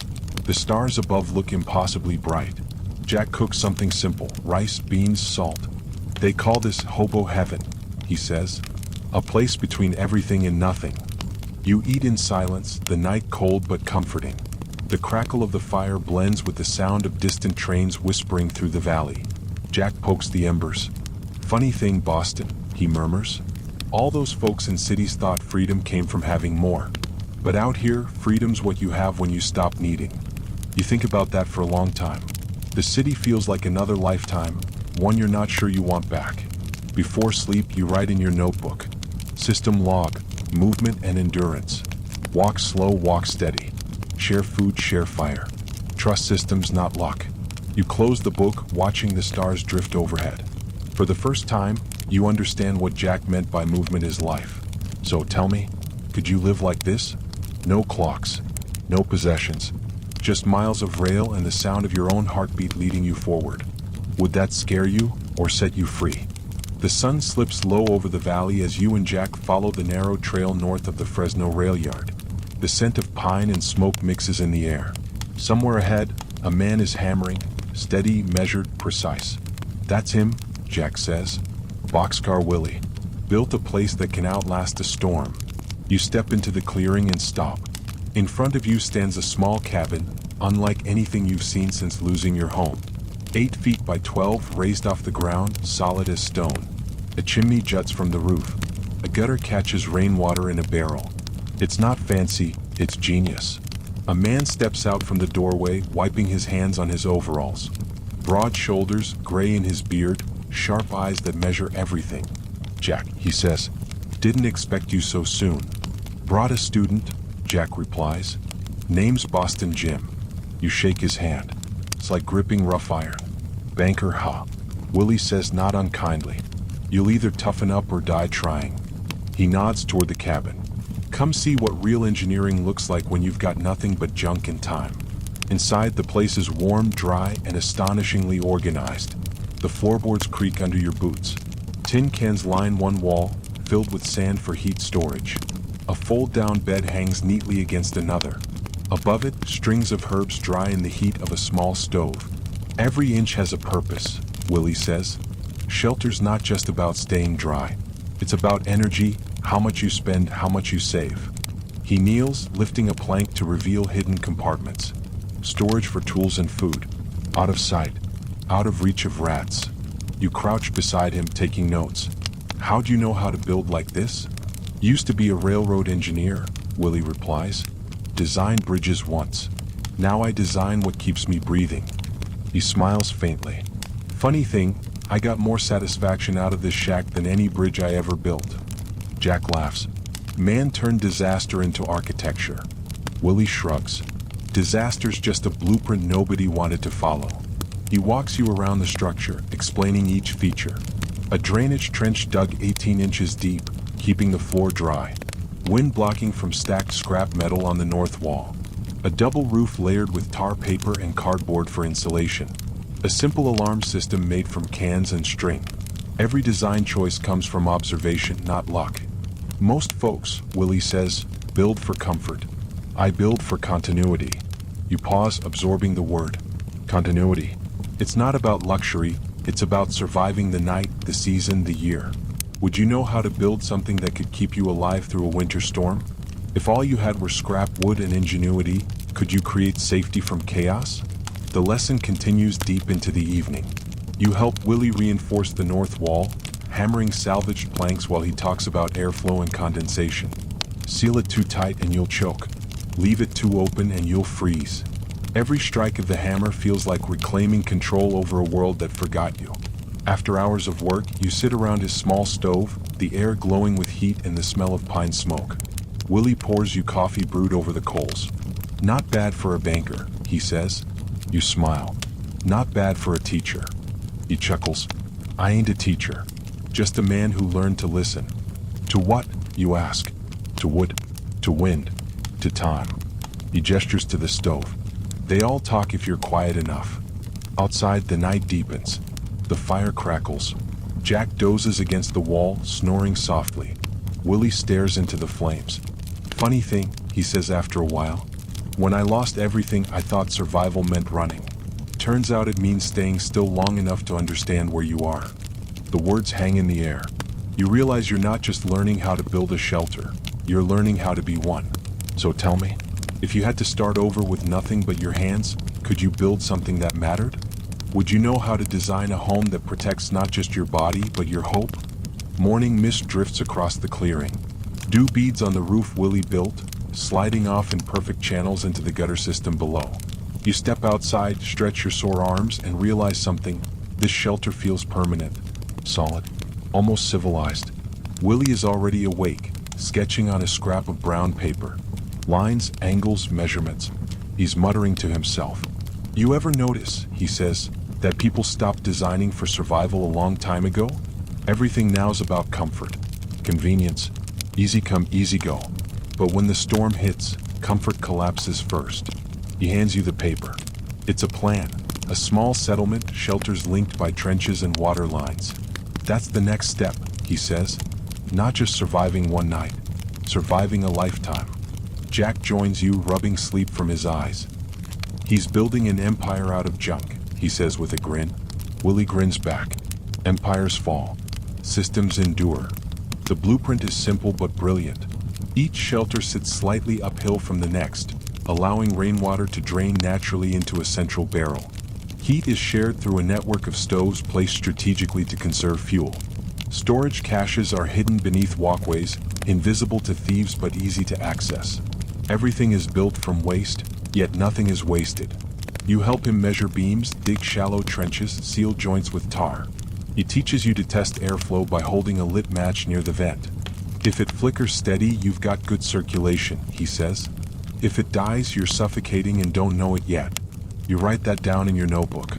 Speaker 1: The stars above look impossibly bright. Jack cooks something simple, rice, beans, salt. They call this hobo heaven, he says. A place between everything and nothing. You eat in silence, the night cold but comforting. The crackle of the fire blends with the sound of distant trains whispering through the valley. Jack pokes the embers. Funny thing, Boston, he murmurs. All those folks in cities thought freedom came from having more. But out here, freedom's what you have when you stop needing. You think about that for a long time. The city feels like another lifetime, one you're not sure you want back. Before sleep, you write in your notebook. System log, movement and endurance. Walk slow, walk steady. Share food, share fire. Trust systems, not luck. You close the book, watching the stars drift overhead. For the first time, you understand what Jack meant by movement is life. So tell me, could you live like this? No clocks, no possessions, just miles of rail and the sound of your own heartbeat leading you forward. Would that scare you or set you free? The sun slips low over the valley as you and Jack follow the narrow trail north of the Fresno rail yard. The scent of pine and smoke mixes in the air. Somewhere ahead, a man is hammering, steady, measured, precise. That's him, Jack says. Boxcar Willie. Built a place that can outlast a storm. You step into the clearing and stop. In front of you stands a small cabin, unlike anything you've seen since losing your home. 8 feet by 12, raised off the ground, solid as stone. A chimney juts from the roof. A gutter catches rainwater in a barrel. It's not fancy, it's genius. A man steps out from the doorway, wiping his hands on his overalls. Broad shoulders, gray in his beard, sharp eyes that measure everything. Jack, he says, didn't expect you so soon. Brought a student, Jack replies. Name's Boston Jim. You shake his hand. It's like gripping rough iron. Banker, huh? Willie says not unkindly. You'll either toughen up or die trying. He nods toward the cabin. Come see what real engineering looks like when you've got nothing but junk and time. Inside, the place is warm, dry, and astonishingly organized. The floorboards creak under your boots. Tin cans line one wall, filled with sand for heat storage. A fold-down bed hangs neatly against another. Above it, strings of herbs dry in the heat of a small stove. Every inch has a purpose, Willie says. Shelter's not just about staying dry. It's about energy, how much you spend, how much you save. He kneels, lifting a plank to reveal hidden compartments. Storage for tools and food. Out of sight, out of reach of rats. You crouch beside him, taking notes. How'd you know how to build like this? Used to be a railroad engineer, Willie replies. Designed bridges once. Now I design what keeps me breathing. He smiles faintly. Funny thing, I got more satisfaction out of this shack than any bridge I ever built. Jack laughs. Man turned disaster into architecture. Willie shrugs. Disaster's just a blueprint nobody wanted to follow. He walks you around the structure, explaining each feature. A drainage trench dug 18 inches deep, keeping the floor dry. Wind blocking from stacked scrap metal on the north wall. A double roof layered with tar paper and cardboard for insulation. A simple alarm system made from cans and string. Every design choice comes from observation, not luck. Most folks, Willie says, build for comfort. I build for continuity. You pause, absorbing the word. Continuity. It's not about luxury, it's about surviving the night, the season, the year. Would you know how to build something that could keep you alive through a winter storm? If all you had were scrap wood and ingenuity, could you create safety from chaos? The lesson continues deep into the evening. You help Willie reinforce the north wall, hammering salvaged planks while he talks about airflow and condensation. Seal it too tight and you'll choke. Leave it too open and you'll freeze. Every strike of the hammer feels like reclaiming control over a world that forgot you. After hours of work, you sit around his small stove, the air glowing with heat and the smell of pine smoke. Willie pours you coffee brewed over the coals. Not bad for a banker, he says. You smile. Not bad for a teacher. He chuckles. I ain't a teacher. Just a man who learned to listen. To what, you ask? To wood, to wind, to time. He gestures to the stove. They all talk if you're quiet enough. Outside, the night deepens. The fire crackles. Jack dozes against the wall, snoring softly. Willie stares into the flames. Funny thing, he says after a while. When I lost everything, I thought survival meant running. Turns out it means staying still long enough to understand where you are. The words hang in the air. You realize you're not just learning how to build a shelter. You're learning how to be one. So tell me, if you had to start over with nothing but your hands, could you build something that mattered? Would you know how to design a home that protects not just your body, but your hope? Morning mist drifts across the clearing. Dew beads on the roof Willie built, sliding off in perfect channels into the gutter system below. You step outside, stretch your sore arms, and realize something. This shelter feels permanent, solid, almost civilized. Willie is already awake, sketching on a scrap of brown paper. Lines, angles, measurements. He's muttering to himself. You ever notice, he says, that people stopped designing for survival a long time ago? Everything now's about comfort, convenience, easy come, easy go. But when the storm hits, comfort collapses first. He hands you the paper. It's a plan, a small settlement, shelters linked by trenches and water lines. That's the next step, he says. Not just surviving one night, surviving a lifetime. Jack joins you, rubbing sleep from his eyes. He's building an empire out of junk, he says with a grin. Willie grins back. Empires fall. Systems endure. The blueprint is simple but brilliant. Each shelter sits slightly uphill from the next, allowing rainwater to drain naturally into a central barrel. Heat is shared through a network of stoves placed strategically to conserve fuel. Storage caches are hidden beneath walkways, invisible to thieves but easy to access. Everything is built from waste, yet nothing is wasted. You help him measure beams, dig shallow trenches, seal joints with tar. He teaches you to test airflow by holding a lit match near the vent. If it flickers steady, you've got good circulation, he says. If it dies, you're suffocating and don't know it yet. You write that down in your notebook.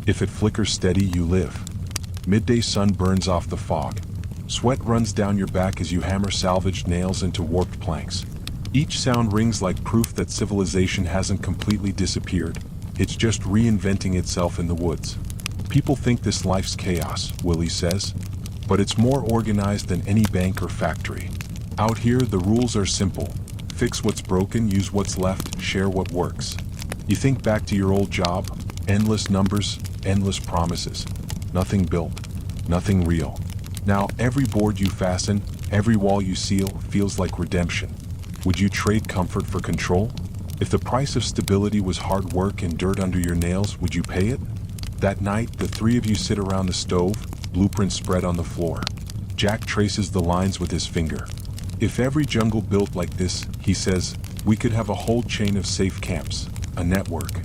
Speaker 1: If it flickers steady, you live. Midday sun burns off the fog. Sweat runs down your back as you hammer salvaged nails into warped planks. Each sound rings like proof that civilization hasn't completely disappeared. It's just reinventing itself in the woods. People think this life's chaos, Willie says. But it's more organized than any bank or factory. Out here, the rules are simple. Fix what's broken, use what's left, share what works. You think back to your old job, endless numbers, endless promises. Nothing built, nothing real. Now every board you fasten, every wall you seal, feels like redemption. Would you trade comfort for control? If the price of stability was hard work and dirt under your nails, would you pay it? That night, the three of you sit around the stove, blueprints spread on the floor. Jack traces the lines with his finger. If every jungle built like this, he says, we could have a whole chain of safe camps, a network.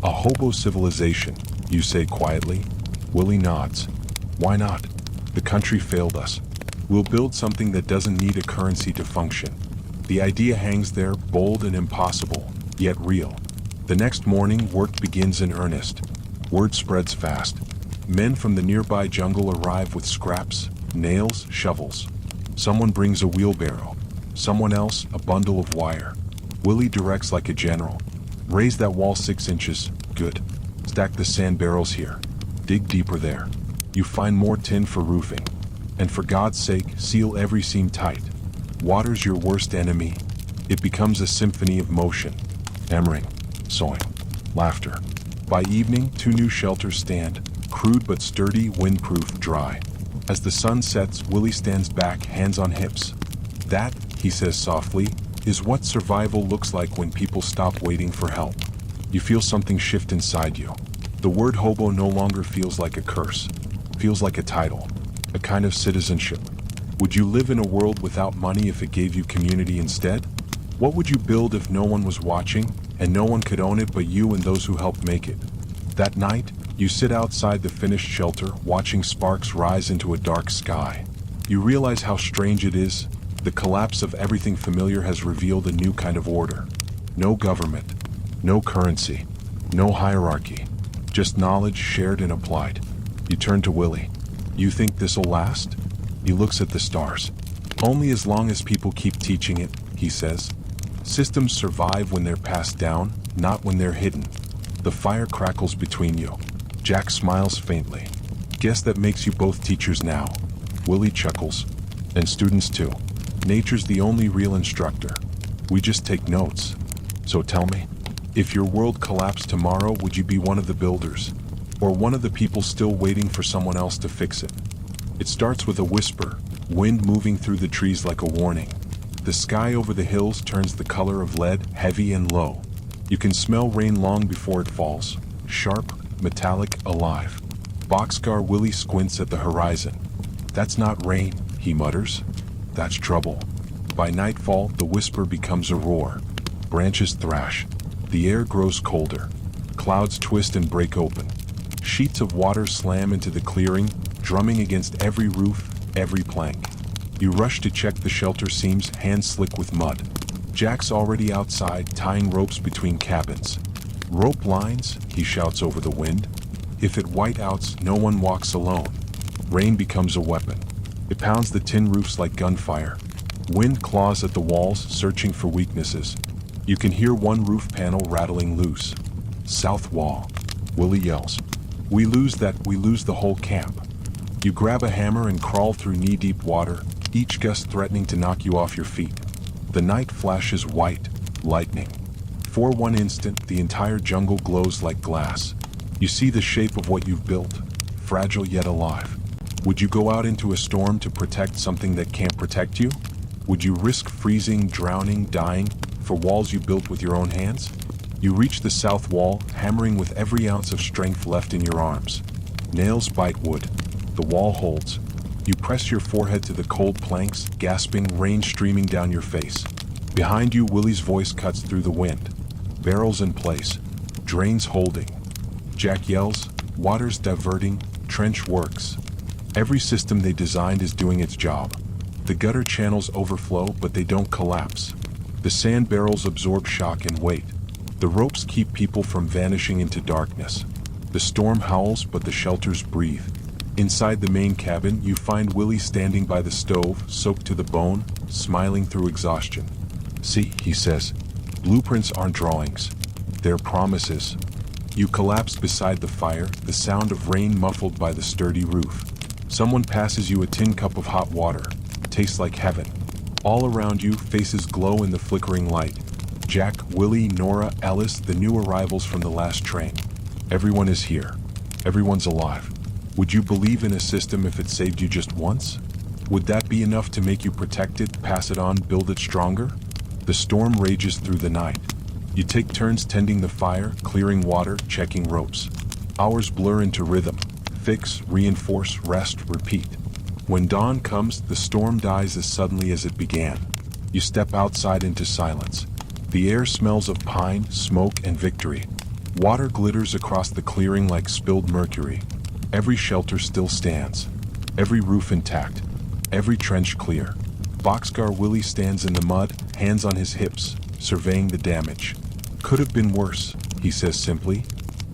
Speaker 1: A hobo civilization, you say quietly. Willie nods. Why not? The country failed us. We'll build something that doesn't need a currency to function. The idea hangs there, bold and impossible, yet real. The next morning, work begins in earnest. Word spreads fast. Men from the nearby jungle arrive with scraps, nails, shovels. Someone brings a wheelbarrow. Someone else, a bundle of wire. Willie directs like a general. Raise that wall 6 inches. Good. Stack the sand barrels here. Dig deeper there. You find more tin for roofing. And for God's sake, seal every seam tight. Water's your worst enemy. It becomes a symphony of motion. Hammering, sawing, laughter. By evening, 2 new shelters stand, crude but sturdy, windproof, dry. As the sun sets, Willie stands back, hands on hips. That, he says softly, is what survival looks like when people stop waiting for help. You feel something shift inside you. The word hobo no longer feels like a curse. Feels like a title, a kind of citizenship. Would you live in a world without money if it gave you community instead? What would you build if no one was watching, and no one could own it but you and those who helped make it? That night, you sit outside the finished shelter, watching sparks rise into a dark sky. You realize how strange it is. The collapse of everything familiar has revealed a new kind of order. No government, no currency, no hierarchy, just knowledge shared and applied. You turn to Willie. You think this'll last? He looks at the stars. Only as long as people keep teaching it, he says. Systems survive when they're passed down, not when they're hidden. The fire crackles between you. Jack smiles faintly. Guess that makes you both teachers now. Willie chuckles. And students too. Nature's the only real instructor. We just take notes. So tell me, if your world collapsed tomorrow, would you be one of the builders? Or one of the people still waiting for someone else to fix it? It starts with a whisper, wind moving through the trees like a warning. The sky over the hills turns the color of lead, heavy and low. You can smell rain long before it falls. Sharp, metallic, alive. Boxcar Willie squints at the horizon. That's not rain, he mutters. That's trouble. By nightfall, the whisper becomes a roar. Branches thrash. The air grows colder. Clouds twist and break open. Sheets of water slam into the clearing, drumming against every roof, every plank. You rush to check the shelter seams, hands slick with mud. Jack's already outside, tying ropes between cabins. Rope lines, he shouts over the wind. If it whiteouts, no one walks alone. Rain becomes a weapon. It pounds the tin roofs like gunfire. Wind claws at the walls, searching for weaknesses. You can hear one roof panel rattling loose. South wall. Willie yells. We lose that, we lose the whole camp. You grab a hammer and crawl through knee-deep water, each gust threatening to knock you off your feet. The night flashes white, lightning. For one instant, the entire jungle glows like glass. You see the shape of what you've built, fragile yet alive. Would you go out into a storm to protect something that can't protect you? Would you risk freezing, drowning, dying for walls you built with your own hands? You reach the south wall, hammering with every ounce of strength left in your arms. Nails bite wood. The wall holds. You press your forehead to the cold planks, gasping, rain streaming down your face. Behind you, Willie's voice cuts through the wind. Barrels in place. Drains holding. Jack yells, water's diverting, trench works. Every system they designed is doing its job. The gutter channels overflow, but they don't collapse. The sand barrels absorb shock and weight. The ropes keep people from vanishing into darkness. The storm howls, but the shelters breathe. Inside the main cabin, you find Willie standing by the stove, soaked to the bone, smiling through exhaustion. See, he says, blueprints aren't drawings. They're promises. You collapse beside the fire, the sound of rain muffled by the sturdy roof. Someone passes you a tin cup of hot water. Tastes like heaven. All around you, faces glow in the flickering light. Jack, Willie, Nora, Ellis, the new arrivals from the last train. Everyone is here. Everyone's alive. Would you believe in a system if it saved you just once? Would that be enough to make you protect it, pass it on, build it stronger? The storm rages through the night. You take turns tending the fire, clearing water, checking ropes. Hours blur into rhythm. Fix, reinforce, rest, repeat. When dawn comes, the storm dies as suddenly as it began. You step outside into silence. The air smells of pine, smoke, and victory. Water glitters across the clearing like spilled mercury. Every shelter still stands. Every roof intact. Every trench clear. Boxcar Willie stands in the mud, hands on his hips, surveying the damage. Could have been worse, he says simply.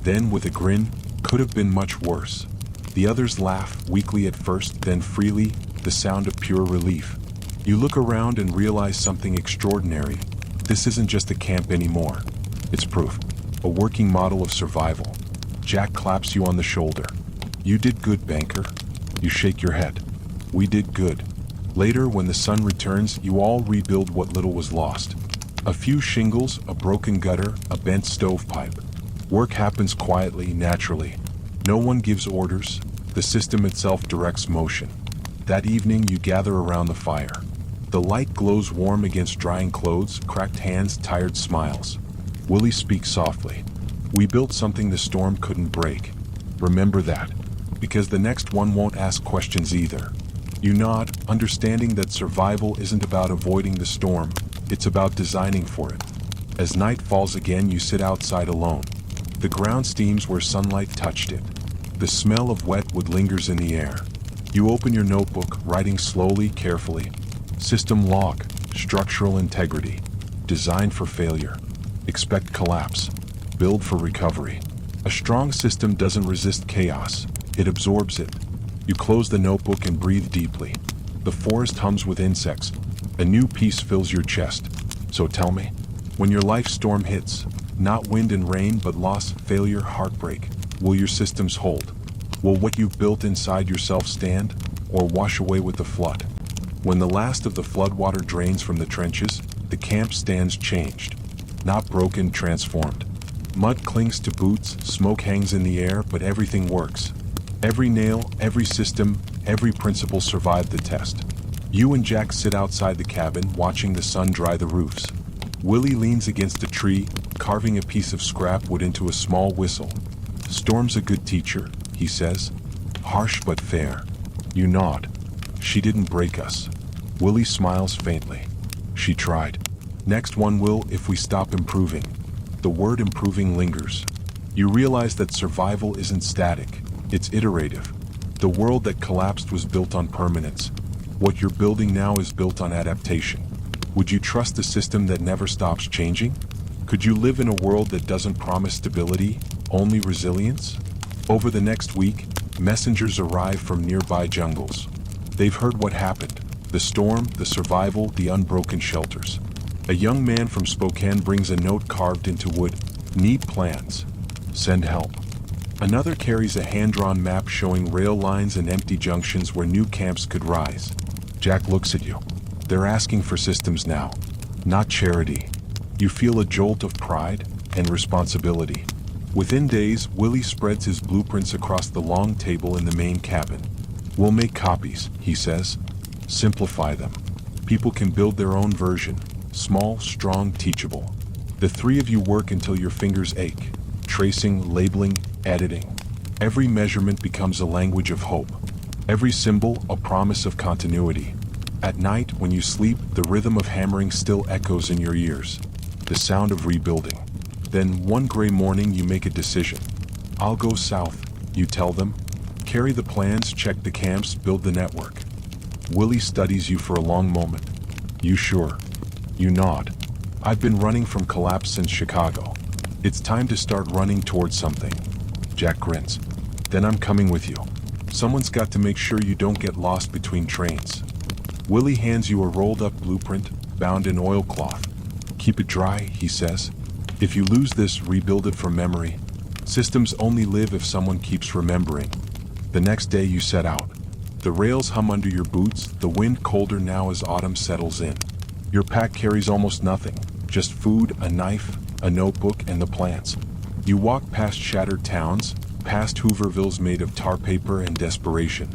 Speaker 1: Then, with a grin, could have been much worse. The others laugh, weakly at first, then freely, the sound of pure relief. You look around and realize something extraordinary. This isn't just a camp anymore. It's proof. A working model of survival. Jack claps you on the shoulder. You did good, banker. You shake your head. We did good. Later, when the sun returns, you all rebuild what little was lost. A few shingles, a broken gutter, a bent stovepipe. Work happens quietly, naturally. No one gives orders. The system itself directs motion. That evening, you gather around the fire. The light glows warm against drying clothes, cracked hands, tired smiles. Willie speaks softly. We built something the storm couldn't break. Remember that, because the next one won't ask questions either. You nod, understanding that survival isn't about avoiding the storm, it's about designing for it. As night falls again, you sit outside alone. The ground steams where sunlight touched it. The smell of wet wood lingers in the air. You open your notebook, writing slowly, carefully. System log, structural integrity. Design for failure. Expect collapse. Build for recovery. A strong system doesn't resist chaos. It absorbs it. You close the notebook and breathe deeply. The forest hums with insects. A new peace fills your chest. So tell me, when your life storm hits, not wind and rain but loss, failure, heartbreak, will your systems hold? Will what you've built inside yourself stand, or wash away with the flood? When the last of the floodwater drains from the trenches, the camp stands changed. Not broken, transformed. Mud clings to boots, smoke hangs in the air, but everything works. Every nail, every system, every principle survived the test. You and Jack sit outside the cabin, watching the sun dry the roofs. Willie leans against a tree, carving a piece of scrap wood into a small whistle. Storm's a good teacher, he says. Harsh but fair. You nod. She didn't break us. Willie smiles faintly. She tried. Next one will if we stop improving. The word improving lingers. You realize that survival isn't static. It's iterative. The world that collapsed was built on permanence. What you're building now is built on adaptation. Would you trust a system that never stops changing? Could you live in a world that doesn't promise stability, only resilience? Over the next week, messengers arrive from nearby jungles. They've heard what happened: the storm, the survival, the unbroken shelters. A young man from Spokane brings a note carved into wood: "Need plans. Send help." Another carries a hand-drawn map showing rail lines and empty junctions where new camps could rise. Jack looks at you. They're asking for systems now, not charity. You feel a jolt of pride and responsibility. Within days, Willie spreads his blueprints across the long table in the main cabin. "We'll make copies," he says. "Simplify them. People can build their own version. Small, strong, teachable." The three of you work until your fingers ache. Tracing, labeling, editing. Every measurement becomes a language of hope. Every symbol, a promise of continuity. At night, when you sleep, the rhythm of hammering still echoes in your ears. The sound of rebuilding. Then, one gray morning, you make a decision. "I'll go south," you tell them. "Carry the plans, check the camps, build the network." Willie studies you for a long moment. "You sure?" You nod. "I've been running from collapse since Chicago. It's time to start running towards something." Jack grins. "Then I'm coming with you. Someone's got to make sure you don't get lost between trains." Willie hands you a rolled-up blueprint, bound in oilcloth. "Keep it dry," he says. "If you lose this, rebuild it from memory. Systems only live if someone keeps remembering." The next day you set out. The rails hum under your boots, the wind colder now as autumn settles in. Your pack carries almost nothing, just food, a knife, a notebook, and the plants. You walk past shattered towns, past Hoovervilles made of tar paper and desperation.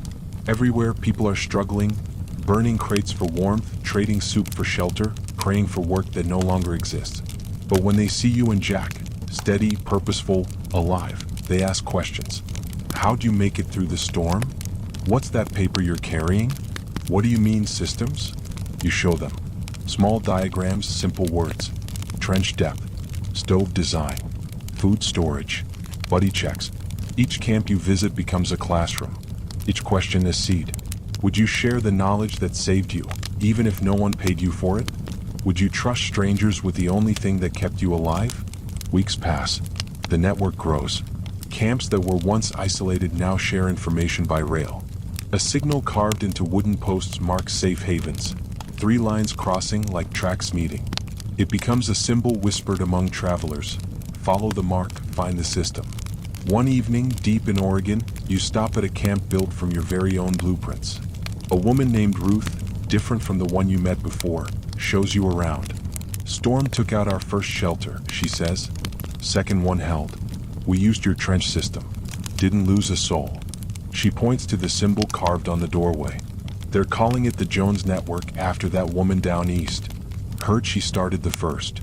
Speaker 1: Everywhere people are struggling, burning crates for warmth, trading soup for shelter, praying for work that no longer exists. But when they see you and Jack, steady, purposeful, alive, they ask questions. "How do you make it through the storm? What's that paper you're carrying? What do you mean, systems?" You show them. Small diagrams, simple words. Trench depth, stove design, food storage, buddy checks. Each camp you visit becomes a classroom. Each question is seed. Would you share the knowledge that saved you, even if no one paid you for it? Would you trust strangers with the only thing that kept you alive? Weeks pass. The network grows. Camps that were once isolated now share information by rail. A signal carved into wooden posts marks safe havens. 3 lines crossing like tracks meeting. It becomes a symbol whispered among travelers. Follow the mark, find the system. One evening, deep in Oregon, you stop at a camp built from your very own blueprints. A woman named Ruth, different from the one you met before, shows you around. "Storm took out our first shelter," she says. "Second one held. We used your trench system. Didn't lose a soul." She points to the symbol carved on the doorway. "They're calling it the Jones Network after that woman down east. Heard she started the first.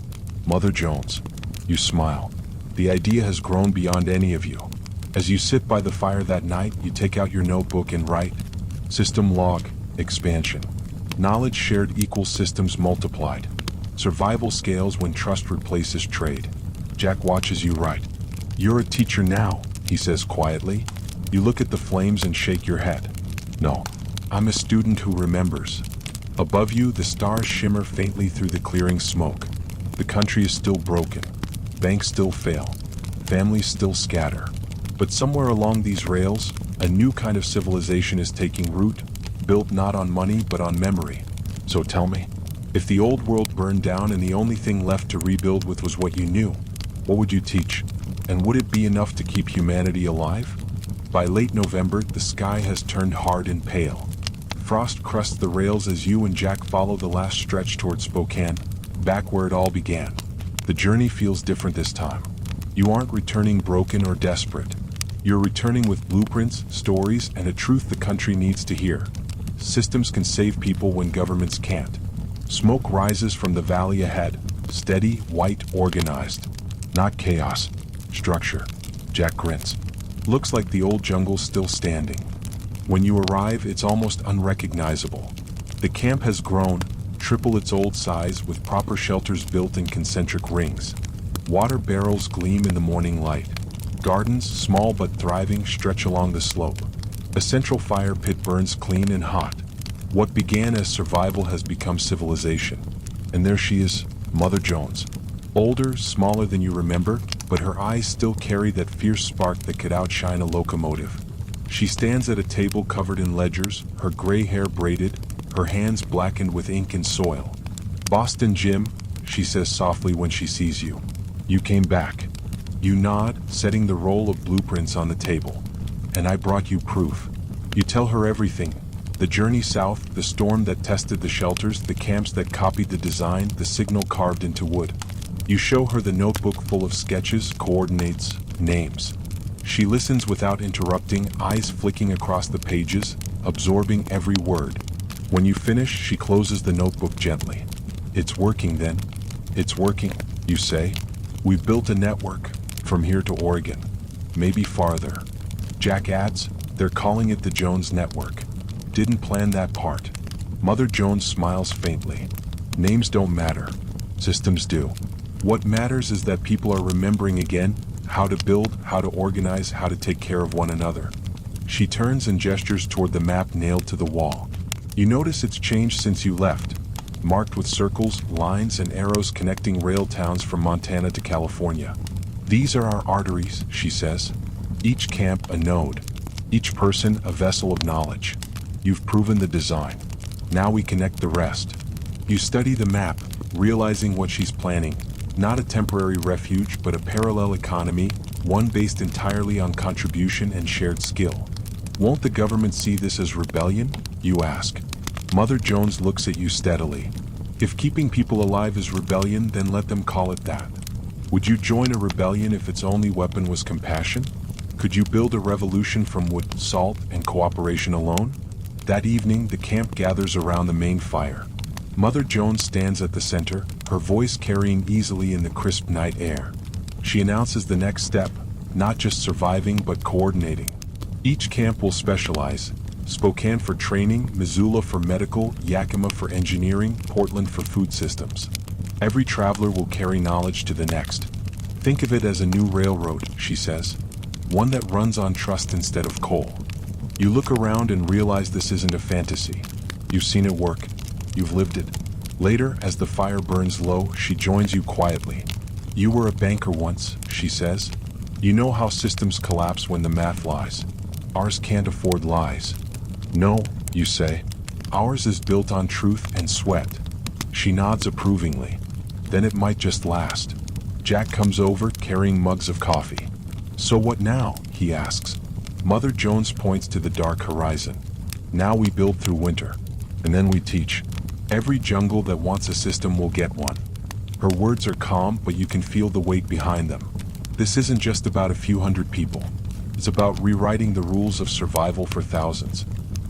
Speaker 1: Mother Jones." You smile. The idea has grown beyond any of you. As you sit by the fire that night, you take out your notebook and write. System log, expansion. Knowledge shared equals systems multiplied. Survival scales when trust replaces trade. Jack watches you write. "You're a teacher now," he says quietly. You look at the flames and shake your head. "No, I'm a student who remembers." Above you, the stars shimmer faintly through the clearing smoke. The country is still broken. Banks still fail. Families still scatter. But somewhere along these rails, a new kind of civilization is taking root, built not on money but on memory. So tell me, if the old world burned down and the only thing left to rebuild with was what you knew, what would you teach? And would it be enough to keep humanity alive? By late November, the sky has turned hard and pale. Frost crusts the rails as you and Jack follow the last stretch toward Spokane, back where it all began. The journey feels different this time. You aren't returning broken or desperate. You're returning with blueprints, stories, and a truth the country needs to hear. Systems can save people when governments can't. Smoke rises from the valley ahead, steady, white, organized. Not chaos, structure. Jack grins. Looks like the old jungle's still standing. When you arrive, it's almost unrecognizable. The camp has grown, triple its old size, with proper shelters built in concentric rings. Water barrels gleam in the morning light. Gardens, small but thriving, stretch along the slope. A central fire pit burns clean and hot. What began as survival has become civilization. And there she is, Mother Jones. Older, smaller than you remember, but her eyes still carry that fierce spark that could outshine a locomotive. She stands at a table covered in ledgers, her gray hair braided, her hands blackened with ink and soil. "Boston Jim," she says softly when she sees you. "You came back." You nod, setting the roll of blueprints on the table. "And I brought you proof." You tell her everything. The journey south, the storm that tested the shelters, the camps that copied the design, the signal carved into wood. You show her the notebook full of sketches, coordinates, names. She listens without interrupting, eyes flicking across the pages, absorbing every word. When you finish, she closes the notebook gently. "It's working then." "It's working," you say. "We've built a network, from here to Oregon. Maybe farther." Jack adds, "They're calling it the Jones Network." "Didn't plan that part." Mother Jones smiles faintly. "Names don't matter. Systems do. What matters is that people are remembering again how to build, how to organize, how to take care of one another." She turns and gestures toward the map nailed to the wall. You notice it's changed since you left, marked with circles, lines, and arrows connecting rail towns from Montana to California. "These are our arteries," she says. "Each camp a node. Each person a vessel of knowledge. You've proven the design. Now we connect the rest." You study the map, realizing what she's planning. Not a temporary refuge, but a parallel economy, one based entirely on contribution and shared skill. "Won't the government see this as rebellion?" you ask. Mother Jones looks at you steadily. "If keeping people alive is rebellion, then let them call it that. Would you join a rebellion if its only weapon was compassion? Could you build a revolution from wood, salt, and cooperation alone?" That evening, the camp gathers around the main fire. Mother Jones stands at the center, her voice carrying easily in the crisp night air. She announces the next step, not just surviving but coordinating. Each camp will specialize: Spokane for training, Missoula for medical, Yakima for engineering, Portland for food systems. Every traveler will carry knowledge to the next. "Think of it as a new railroad," she says. "One that runs on trust instead of coal." You look around and realize this isn't a fantasy. You've seen it work. You've lived it. Later, as the fire burns low, she joins you quietly. "You were a banker once," she says. "You know how systems collapse when the math lies. Ours can't afford lies." "No," you say. "Ours is built on truth and sweat." She nods approvingly. "Then it might just last." Jack comes over, carrying mugs of coffee. "So what now?" he asks. Mother Jones points to the dark horizon. "Now we build through winter. And then we teach. Every jungle that wants a system will get one." Her words are calm, but you can feel the weight behind them. This isn't just about a few hundred people. It's about rewriting the rules of survival for thousands.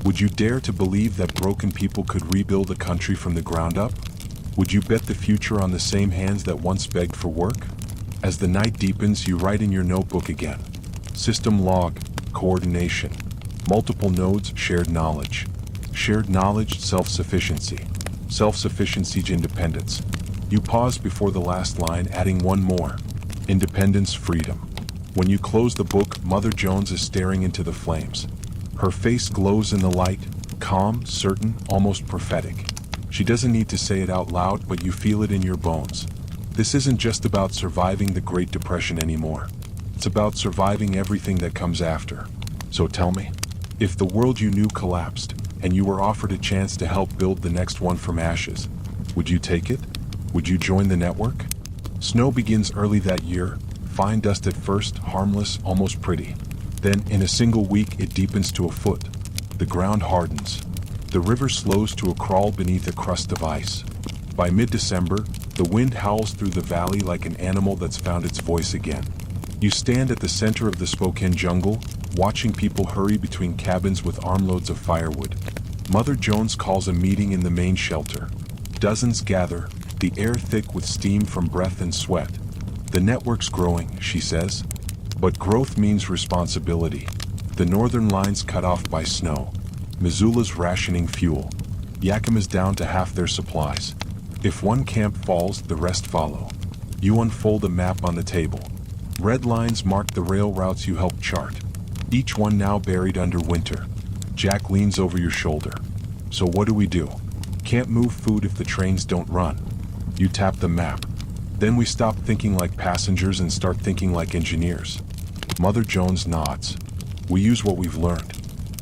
Speaker 1: Would you dare to believe that broken people could rebuild a country from the ground up? Would you bet the future on the same hands that once begged for work? As the night deepens, you write in your notebook again. System log, coordination. Multiple nodes, shared knowledge. Shared knowledge, self-sufficiency. Self-sufficiency, independence. You pause before the last line, adding one more. Independence, freedom. When you close the book, Mother Jones is staring into the flames. Her face glows in the light, calm, certain, almost prophetic. She doesn't need to say it out loud, but you feel it in your bones. This isn't just about surviving the Great Depression anymore. It's about surviving everything that comes after. So tell me, if the world you knew collapsed, and you were offered a chance to help build the next one from ashes, would you take it? Would you join the network? Snow begins early that year, fine dust at first, harmless, almost pretty. Then, in a single week, it deepens to a foot. The ground hardens. The river slows to a crawl beneath a crust of ice. By mid-December, the wind howls through the valley like an animal that's found its voice again. You stand at the center of the Spokane jungle, watching people hurry between cabins with armloads of firewood. Mother Jones calls a meeting in the main shelter. Dozens gather, the air thick with steam from breath and sweat. The network's growing, she says. But growth means responsibility. The northern line's cut off by snow. Missoula's rationing fuel. Yakima's down to half their supplies. If one camp falls, the rest follow. You unfold a map on the table. Red lines mark the rail routes you helped chart. Each one now buried under winter. Jack leans over your shoulder. "So what do we do? Can't move food if the trains don't run." You tap the map. Then we stop thinking like passengers and start thinking like engineers. Mother Jones nods. We use what we've learned.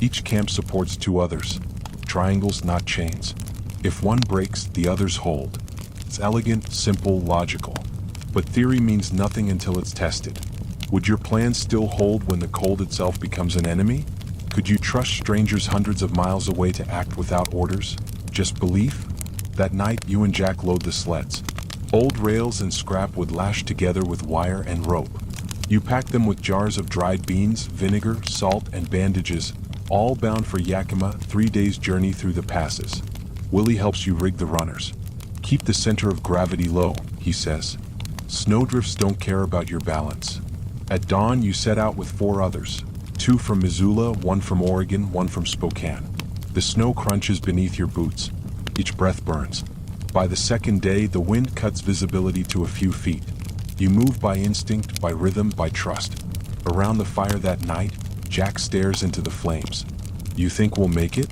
Speaker 1: Each camp supports two others. Triangles, not chains. If one breaks, the others hold. It's elegant, simple, logical. But theory means nothing until it's tested. Would your plans still hold when the cold itself becomes an enemy? Could you trust strangers hundreds of miles away to act without orders? Just belief? That night, you and Jack load the sleds. Old rails and scrap would lash together with wire and rope. You pack them with jars of dried beans, vinegar, salt, and bandages, all bound for Yakima, 3 days' journey through the passes. Willie helps you rig the runners. Keep the center of gravity low, he says. Snowdrifts don't care about your balance. At dawn, you set out with 4 others. 2 from Missoula, 1 from Oregon, 1 from Spokane. The snow crunches beneath your boots. Each breath burns. By the second day, the wind cuts visibility to a few feet. You move by instinct, by rhythm, by trust. Around the fire that night, Jack stares into the flames. You think we'll make it?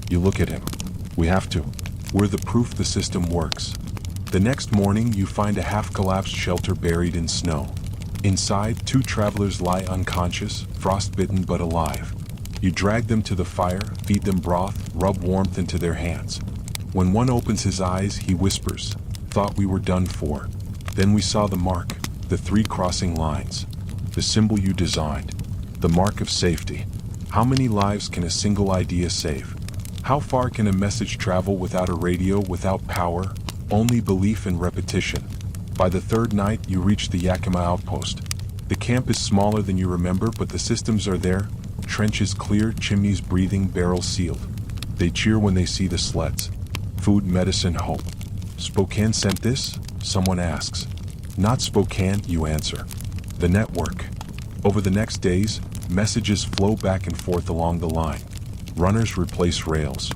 Speaker 1: You look at him. We have to. We're the proof the system works. The next morning, you find a half-collapsed shelter buried in snow. Inside, 2 travelers lie unconscious, frostbitten but alive. You drag them to the fire, feed them broth, rub warmth into their hands. When one opens his eyes, he whispers, "Thought we were done for." Then we saw the mark, the 3 crossing lines. The symbol you designed. The mark of safety. How many lives can a single idea save? How far can a message travel without a radio, without power? Only belief and repetition. By the 3rd night, you reach the Yakima outpost. The camp is smaller than you remember, but the systems are there. Trenches clear, chimneys breathing, barrels sealed. They cheer when they see the sleds. Food, medicine, hope. Spokane sent this? Someone asks. Not Spokane, you answer. The network. Over the next days, messages flow back and forth along the line. Runners replace rails.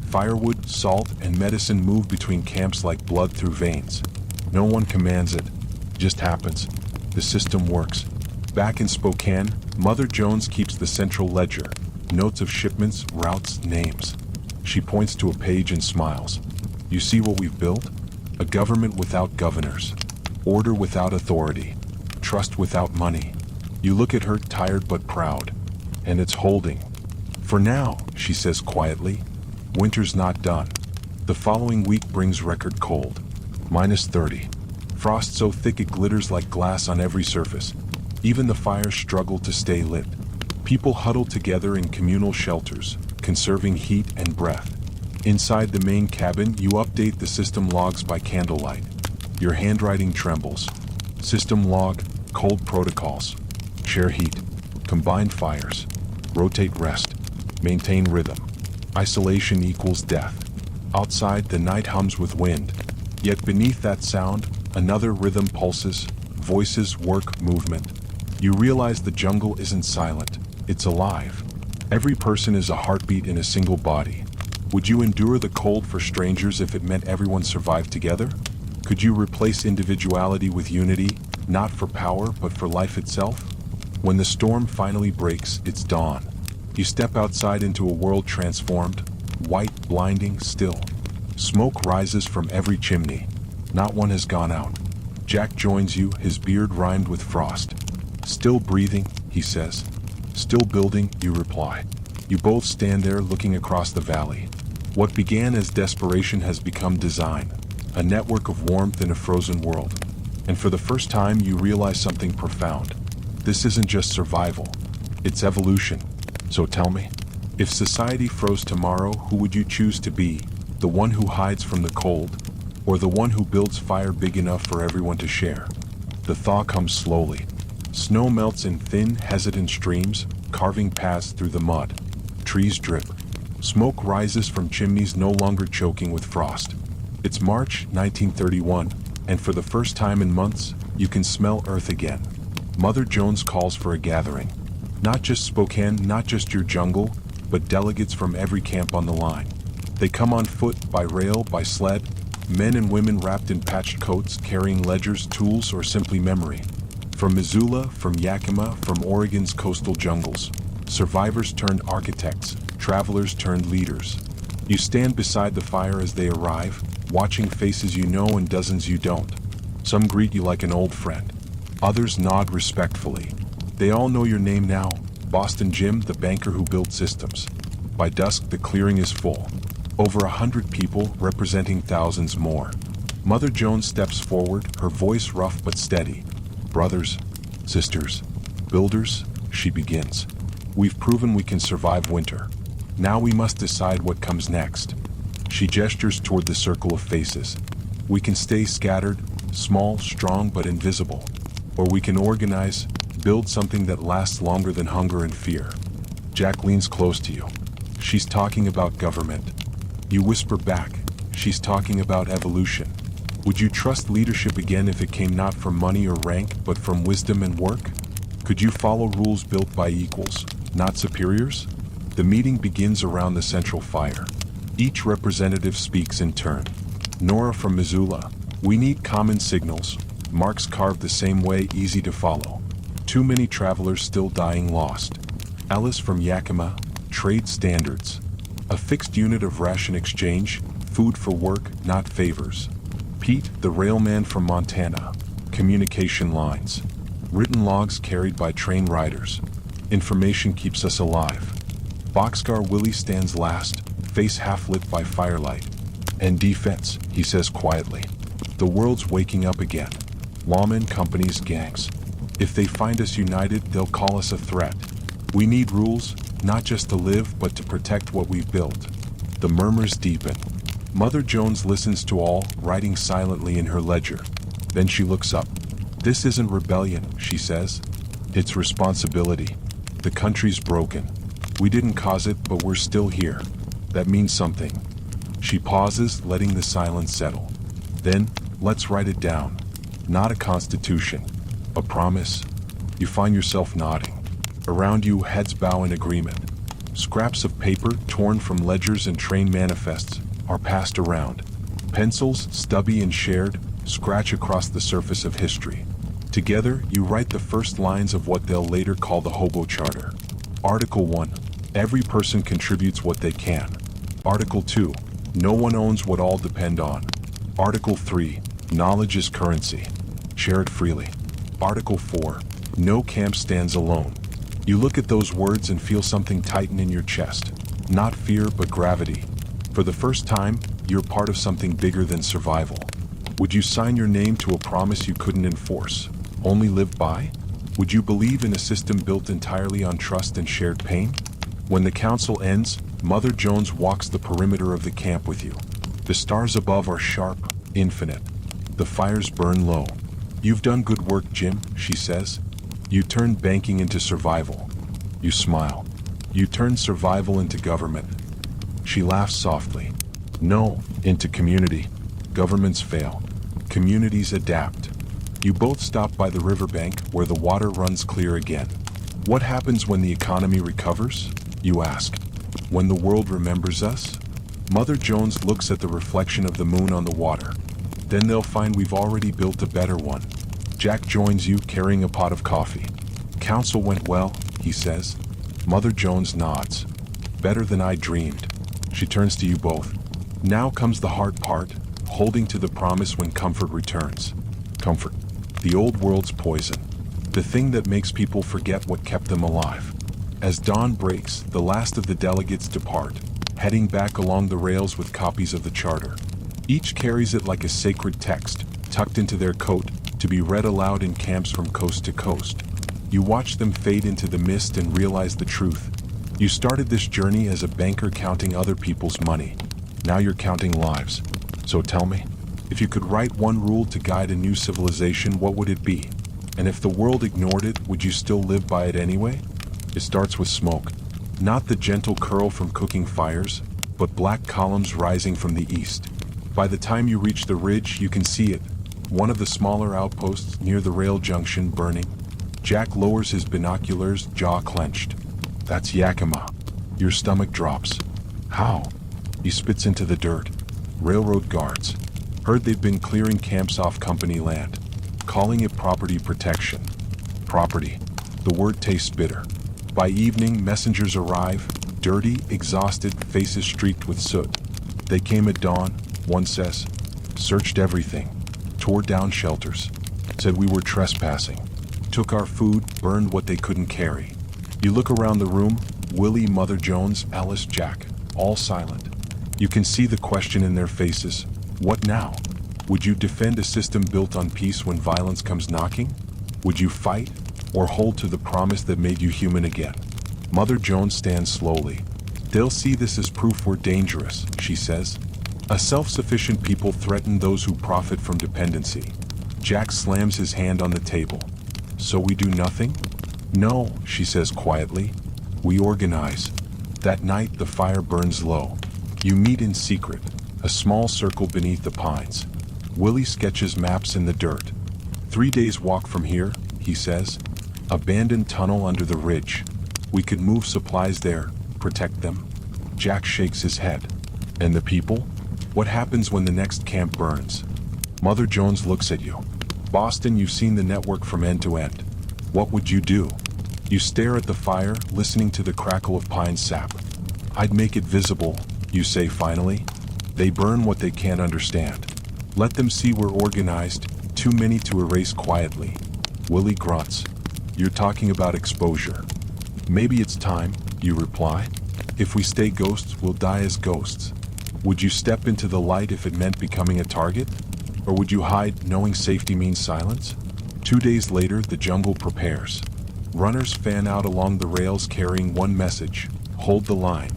Speaker 1: Firewood, salt, and medicine move between camps like blood through veins. No one commands it. Just happens. The system works. Back in Spokane, Mother Jones keeps the central ledger. Notes of shipments, routes, names. She points to a page and smiles. You see what we've built? A government without governors. Order without authority. Trust without money. You look at her, tired but proud. And it's holding. For now, she says quietly. Winter's not done. The following week brings record cold. -30. Frost so thick it glitters like glass on every surface. Even the fires struggle to stay lit. People huddle together in communal shelters, conserving heat and breath. Inside the main cabin, you update the system logs by candlelight. Your handwriting trembles. System log, cold protocols. Share heat. Combine fires. Rotate rest. Maintain rhythm. Isolation equals death. Outside, the night hums with wind. Yet beneath that sound, another rhythm pulses. Voices, work, movement. You realize the jungle isn't silent. It's alive. Every person is a heartbeat in a single body. Would you endure the cold for strangers if it meant everyone survived together? Could you replace individuality with unity, not for power, but for life itself? When the storm finally breaks, it's dawn. You step outside into a world transformed, white, blinding, still. Smoke rises from every chimney. Not one has gone out. Jack joins you, his beard rimed with frost. Still breathing, he says. Still building, you reply. You both stand there looking across the valley. What began as desperation has become design, a network of warmth in a frozen world. And for the first time, you realize something profound. This isn't just survival, it's evolution. So tell me, if society froze tomorrow, who would you choose to be? The one who hides from the cold, or the one who builds fire big enough for everyone to share? The thaw comes slowly. Snow melts in thin, hesitant streams, carving paths through the mud. Trees drip. Smoke rises from chimneys no longer choking with frost. It's March 1931, and for the first time in months, you can smell earth again. Mother Jones calls for a gathering. Not just Spokane, not just your jungle, but delegates from every camp on the line. They come on foot, by rail, by sled, men and women wrapped in patched coats, carrying ledgers, tools, or simply memory. From Missoula, from Yakima, from Oregon's coastal jungles. Survivors turned architects, travelers turned leaders. You stand beside the fire as they arrive, watching faces you know and dozens you don't. Some greet you like an old friend. Others nod respectfully. They all know your name now, Boston Jim, the banker who built systems. By dusk, the clearing is full. Over 100 people representing thousands more. Mother Jones steps forward, her voice rough but steady. Brothers, sisters, builders, she begins. We've proven we can survive winter. Now we must decide what comes next. She gestures toward the circle of faces. We can stay scattered, small, strong, but invisible. Or we can organize, build something that lasts longer than hunger and fear. Jack leans close to you. She's talking about government. You whisper back. She's talking about evolution. Would you trust leadership again if it came not from money or rank, but from wisdom and work? Could you follow rules built by equals, not superiors? The meeting begins around the central fire. Each representative speaks in turn. Nora from Missoula. We need common signals. Marks carved the same way, easy to follow. Too many travelers still dying lost. Alice from Yakima. Trade standards. A fixed unit of ration exchange. Food for work, not favors. Pete, the railman from Montana. Communication lines. Written logs carried by train riders. Information keeps us alive. Boxcar Willie stands last, face half lit by firelight. And defense, he says quietly. The world's waking up again. Lawmen, companies, gangs. If they find us united, they'll call us a threat. We need rules, not just to live, but to protect what we've built. The murmurs deepen. Mother Jones listens to all, writing silently in her ledger. Then she looks up. This isn't rebellion, she says. It's responsibility. The country's broken. We didn't cause it, but we're still here. That means something. She pauses, letting the silence settle. Then, let's write it down. Not a constitution. A promise. You find yourself nodding. Around you, heads bow in agreement. Scraps of paper, torn from ledgers and train manifests, are passed around. Pencils, stubby and shared, scratch across the surface of history. Together, you write the first lines of what they'll later call the Hobo Charter. Article 1. Every person contributes what they can. Article 2. No one owns what all depend on. Article 3. Knowledge is currency. Share it freely. Article 4. No camp stands alone. You look at those words and feel something tighten in your chest. Not fear, but gravity. For the first time, you're part of something bigger than survival. Would you sign your name to a promise you couldn't enforce, only live by? Would you believe in a system built entirely on trust and shared pain? When the council ends, Mother Jones walks the perimeter of the camp with you. The stars above are sharp, infinite. The fires burn low. You've done good work, Jim, she says. You turned banking into survival. You smile. You turned survival into government. She laughs softly. No, into community. Governments fail. Communities adapt. You both stop by the riverbank where the water runs clear again. What happens when the economy recovers? You ask. When the world remembers us? Mother Jones looks at the reflection of the moon on the water. Then they'll find we've already built a better one. Jack joins you carrying a pot of coffee. Council went well, he says. Mother Jones nods. Better than I dreamed. She turns to you both. Now comes the hard part, holding to the promise when comfort returns. Comfort. The old world's poison. The thing that makes people forget what kept them alive. As dawn breaks, the last of the delegates depart, heading back along the rails with copies of the charter. Each carries it like a sacred text, tucked into their coat, to be read aloud in camps from coast to coast. You watch them fade into the mist and realize the truth. You started this journey as a banker counting other people's money. Now you're counting lives. So tell me, if you could write one rule to guide a new civilization, what would it be? And if the world ignored it, would you still live by it anyway? It starts with smoke. Not the gentle curl from cooking fires, but black columns rising from the east. By the time you reach the ridge, you can see it. One of the smaller outposts near the rail junction burning. Jack lowers his binoculars, jaw clenched. That's Yakima. Your stomach drops. How? He spits into the dirt. Railroad guards. Heard they've been clearing camps off company land. Calling it property protection. Property. The word tastes bitter. By evening, messengers arrive, dirty, exhausted, faces streaked with soot. They came at dawn, one says. Searched everything. tore down shelters, said we were trespassing, took our food, burned what they couldn't carry. You look around the room, Willie, Mother Jones, Alice, Jack, all silent. You can see the question in their faces. What now? Would you defend a system built on peace when violence comes knocking? Would you fight, or hold to the promise that made you human again? Mother Jones stands slowly. They'll see this as proof we're dangerous, she says. A self-sufficient people threaten those who profit from dependency. Jack slams his hand on the table. So we do nothing? No, she says quietly. We organize. That night the fire burns low. You meet in secret, a small circle beneath the pines. Willie sketches maps in the dirt. 3 days walk from here, he says. Abandoned tunnel under the ridge. We could move supplies there, protect them. Jack shakes his head. And the people? What happens when the next camp burns? Mother Jones looks at you. Boston, you've seen the network from end to end. What would you do? You stare at the fire, listening to the crackle of pine sap. I'd make it visible, you say finally. They burn what they can't understand. Let them see we're organized, too many to erase quietly. Willie grunts. You're talking about exposure. Maybe it's time, you reply. If we stay ghosts, we'll die as ghosts. Would you step into the light if it meant becoming a target? Or would you hide, knowing safety means silence? 2 days later, the jungle prepares. Runners fan out along the rails carrying one message: hold the line.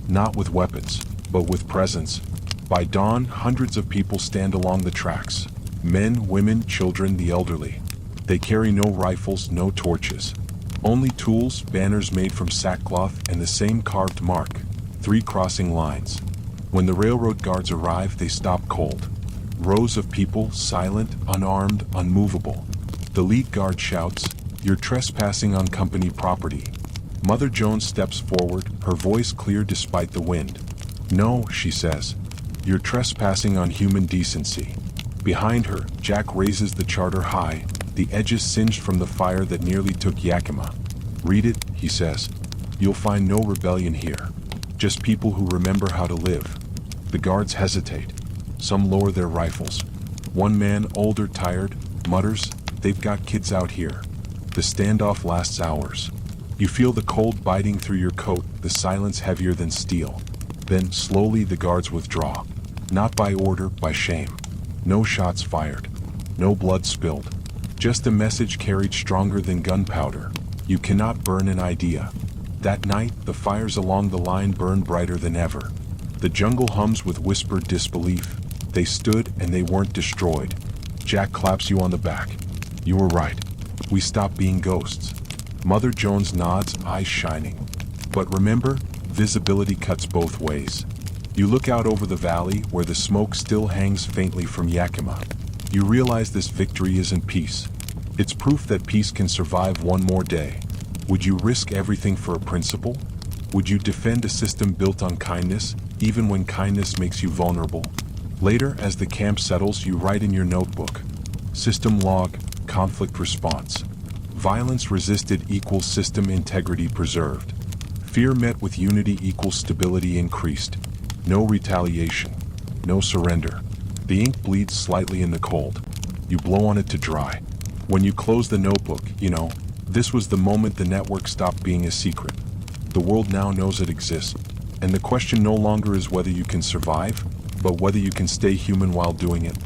Speaker 1: Not with weapons, but with presence. By dawn, hundreds of people stand along the tracks. Men, women, children, the elderly. They carry no rifles, no torches. Only tools, banners made from sackcloth, and the same carved mark: 3 crossing lines. When the railroad guards arrive, they stop cold. Rows of people, silent, unarmed, unmovable. The lead guard shouts, "You're trespassing on company property." Mother Jones steps forward, her voice clear despite the wind. "No," she says. "You're trespassing on human decency." Behind her, Jack raises the charter high, the edges singed from the fire that nearly took Yakima. "Read it," he says. "You'll find no rebellion here. Just people who remember how to live." The guards hesitate. Some lower their rifles. One man, older, tired, mutters, "They've got kids out here." The standoff lasts hours. You feel the cold biting through your coat, the silence heavier than steel. Then, slowly, the guards withdraw. Not by order, by shame. No shots fired. No blood spilled. Just a message carried stronger than gunpowder. You cannot burn an idea. That night, the fires along the line burn brighter than ever. The jungle hums with whispered disbelief. They stood and they weren't destroyed. Jack claps you on the back. You were right. We stopped being ghosts. Mother Jones nods, eyes shining. But remember, visibility cuts both ways. You look out over the valley where the smoke still hangs faintly from Yakima. You realize this victory isn't peace. It's proof that peace can survive one more day. Would you risk everything for a principle? Would you defend a system built on kindness, even when kindness makes you vulnerable? Later, as the camp settles, you write in your notebook. System log, conflict response. Violence resisted equals system integrity preserved. Fear met with unity equals stability increased. No retaliation. No surrender. The ink bleeds slightly in the cold. You blow on it to dry. When you close the notebook, you know, this was the moment the network stopped being a secret. The world now knows it exists. And the question no longer is whether you can survive, but whether you can stay human while doing it.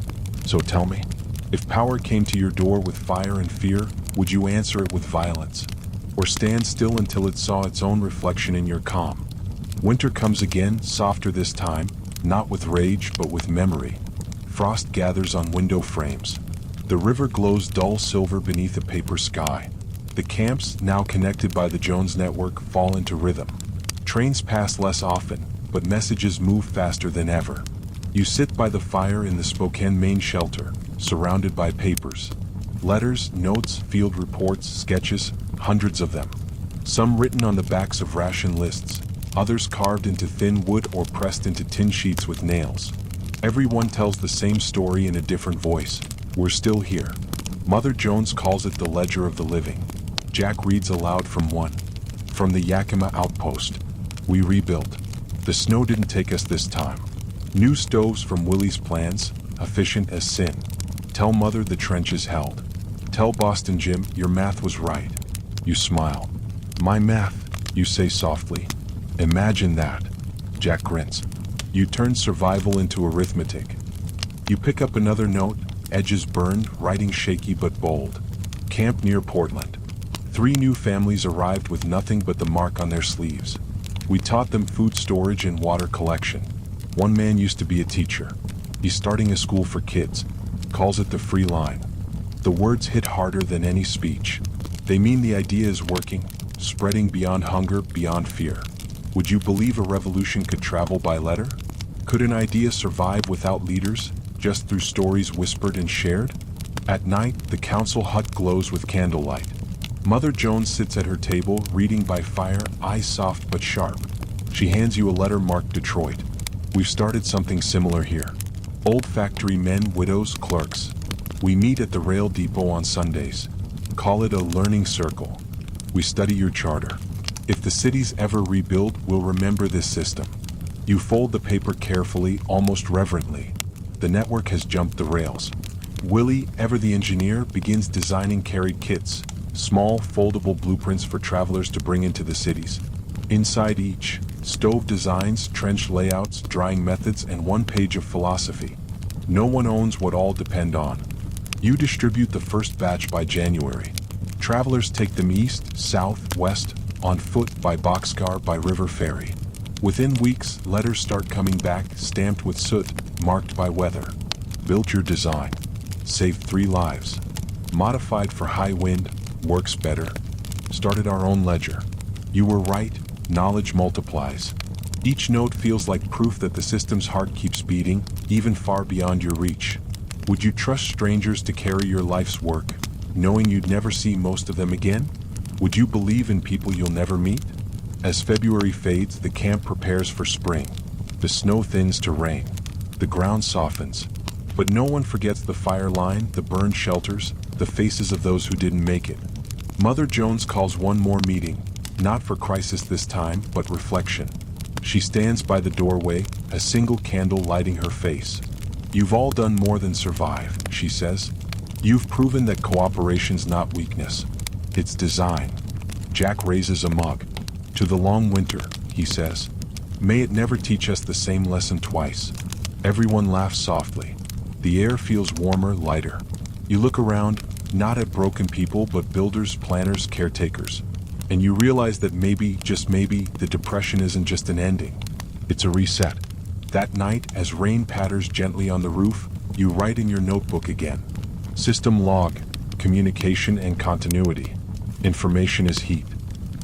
Speaker 1: So tell me, if power came to your door with fire and fear, would you answer it with violence? Or stand still until it saw its own reflection in your calm? Winter comes again, softer this time, not with rage, but with memory. Frost gathers on window frames. The river glows dull silver beneath a paper sky. The camps, now connected by the Jones network, fall into rhythm. Trains pass less often, but messages move faster than ever. You sit by the fire in the Spokane main shelter, surrounded by papers. Letters, notes, field reports, sketches, hundreds of them. Some written on the backs of ration lists, others carved into thin wood or pressed into tin sheets with nails. Everyone tells the same story in a different voice. We're still here. Mother Jones calls it the ledger of the living. Jack reads aloud from one. From the Yakima outpost. We rebuilt. The snow didn't take us this time. New stoves from Willie's plans, efficient as sin. Tell Mother the trench is held. Tell Boston Jim your math was right. You smile. My math, you say softly. Imagine that. Jack grins. You turn survival into arithmetic. You pick up another note, edges burned, writing shaky but bold. Camp near Portland. 3 new families arrived with nothing but the mark on their sleeves. We taught them food storage and water collection. One man used to be a teacher. He's starting a school for kids. Calls it the free line. The words hit harder than any speech. They mean the idea is working, spreading beyond hunger, beyond fear. Would you believe a revolution could travel by letter? Could an idea survive without leaders, just through stories whispered and shared? At night, the council hut glows with candlelight. Mother Jones sits at her table, reading by fire, eyes soft but sharp. She hands you a letter marked Detroit. We've started something similar here. Old factory men, widows, clerks. We meet at the rail depot on Sundays. Call it a learning circle. We study your charter. If the city's ever rebuilt, we'll remember this system. You fold the paper carefully, almost reverently. The network has jumped the rails. Willie, ever the engineer, begins designing carried kits, small, foldable blueprints for travelers to bring into the cities. Inside each, stove designs, trench layouts, drying methods, and 1 page of philosophy. No one owns what all depend on. You distribute the first batch by January. Travelers take them east, south, west, on foot, by boxcar, by river ferry. Within weeks, letters start coming back, stamped with soot, marked by weather. Built your design. Saved 3 lives. Modified for high wind, works better. Started our own ledger. You were right, knowledge multiplies. Each note feels like proof that the system's heart keeps beating, even far beyond your reach. Would you trust strangers to carry your life's work, knowing you'd never see most of them again? Would you believe in people you'll never meet? As February fades, the camp prepares for spring. The snow thins to rain. The ground softens. But no one forgets the fire line, the burned shelters, the faces of those who didn't make it. Mother Jones calls one more meeting, not for crisis this time, but reflection. She stands by the doorway, a single candle lighting her face. You've all done more than survive, she says. You've proven that cooperation's not weakness. It's design. Jack raises a mug. To the long winter, he says. May it never teach us the same lesson twice. Everyone laughs softly. The air feels warmer, lighter. You look around, not at broken people, but builders, planners, caretakers. And you realize that maybe, just maybe, the depression isn't just an ending. It's a reset. That night, as rain patters gently on the roof, you write in your notebook again. System log, communication and continuity. Information is heat.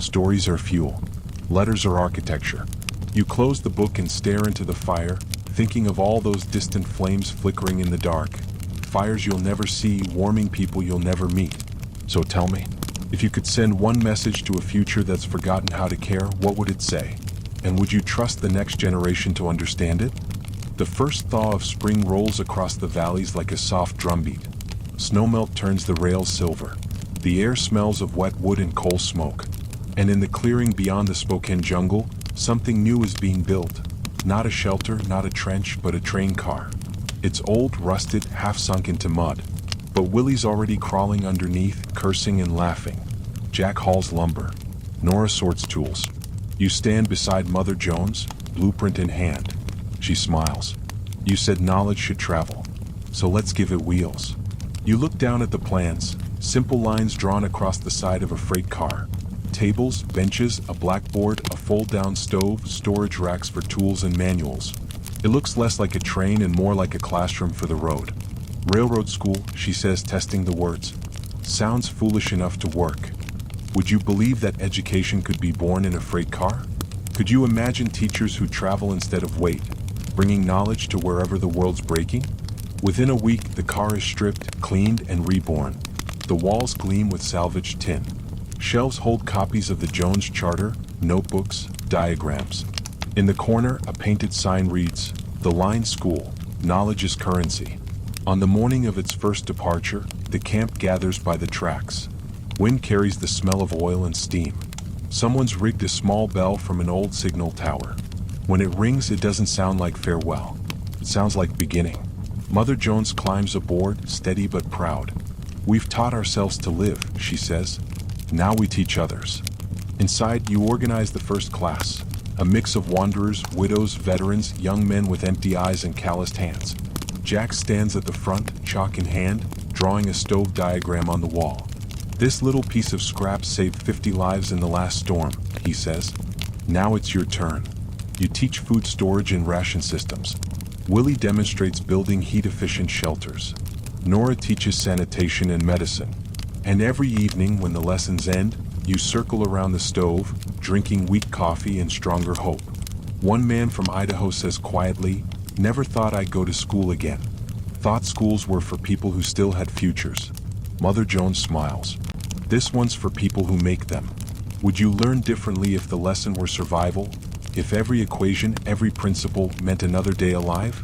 Speaker 1: Stories are fuel. Letters are architecture. You close the book and stare into the fire, thinking of all those distant flames flickering in the dark. Fires you'll never see, warming people you'll never meet. So tell me, if you could send one message to a future that's forgotten how to care, what would it say? And would you trust the next generation to understand it? The first thaw of spring rolls across the valleys like a soft drumbeat. Snowmelt turns the rails silver. The air smells of wet wood and coal smoke. And in the clearing beyond the Spokane jungle, something new is being built. Not a shelter, not a trench, but a train car. It's old, rusted, half sunk into mud. But Willie's already crawling underneath, cursing and laughing. Jack hauls lumber. Nora sorts tools. You stand beside Mother Jones, blueprint in hand. She smiles. You said knowledge should travel. So let's give it wheels. You look down at the plans, simple lines drawn across the side of a freight car. Tables, benches, a blackboard, a fold-down stove, storage racks for tools and manuals. It looks less like a train and more like a classroom for the road. Railroad school, she says, testing the words. Sounds foolish enough to work. Would you believe that education could be born in a freight car? Could you imagine teachers who travel instead of wait, bringing knowledge to wherever the world's breaking? Within a week, the car is stripped, cleaned, and reborn. The walls gleam with salvaged tin. Shelves hold copies of the Jones Charter, notebooks, diagrams. In the corner, a painted sign reads, "The Line School, Knowledge is Currency." On the morning of its first departure, the camp gathers by the tracks. Wind carries the smell of oil and steam. Someone's rigged a small bell from an old signal tower. When it rings, it doesn't sound like farewell. It sounds like beginning. Mother Jones climbs aboard, steady but proud. We've taught ourselves to live, she says. Now we teach others. Inside, you organize the first class. A mix of wanderers, widows, veterans, young men with empty eyes and calloused hands. Jack stands at the front, chalk in hand, drawing a stove diagram on the wall. This little piece of scrap saved 50 lives in the last storm, he says. Now it's your turn. You teach food storage and ration systems. Willie demonstrates building heat-efficient shelters. Nora teaches sanitation and medicine. And every evening when the lessons end, you circle around the stove, drinking weak coffee and stronger hope. One man from Idaho says quietly, "Never thought I'd go to school again. Thought schools were for people who still had futures." Mother Jones smiles. "This one's for people who make them." Would you learn differently if the lesson were survival? If every equation, every principle meant another day alive?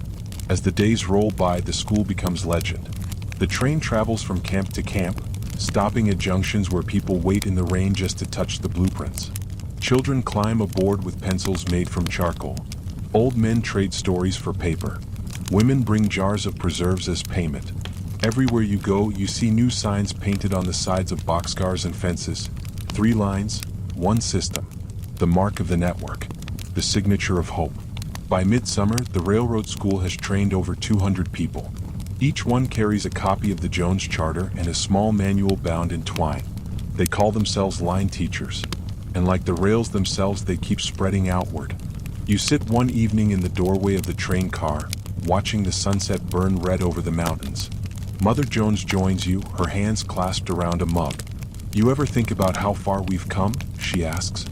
Speaker 1: As the days roll by, the school becomes legend. The train travels from camp to camp, stopping at junctions where people wait in the rain just to touch the blueprints. Children climb aboard with pencils made from charcoal. Old men trade stories for paper. Women bring jars of preserves as payment. Everywhere you go, you see new signs painted on the sides of boxcars and fences. 3 lines, 1 system. The mark of the network. The signature of hope. By midsummer, the railroad school has trained over 200 people. Each one carries a copy of the Jones Charter and a small manual bound in twine. They call themselves line teachers. And like the rails themselves, they keep spreading outward. You sit one evening in the doorway of the train car, watching the sunset burn red over the mountains. Mother Jones joins you, her hands clasped around a mug. "You ever think about how far we've come?" she asks.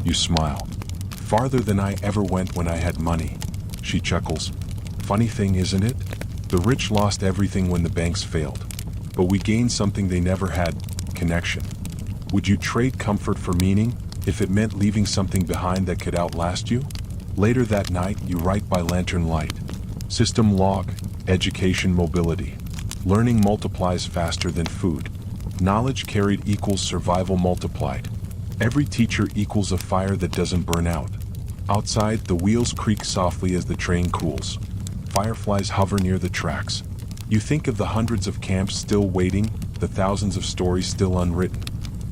Speaker 1: You smile. "Farther than I ever went when I had money." She chuckles. "Funny thing, isn't it? The rich lost everything when the banks failed. But we gained something they never had, connection. Would you trade comfort for meaning, if it meant leaving something behind that could outlast you?" Later that night, you write by lantern light. System log, education mobility. Learning multiplies faster than food. Knowledge carried equals survival multiplied. Every teacher equals a fire that doesn't burn out. Outside, the wheels creak softly as the train cools. Fireflies hover near the tracks. You think of the hundreds of camps still waiting, the thousands of stories still unwritten.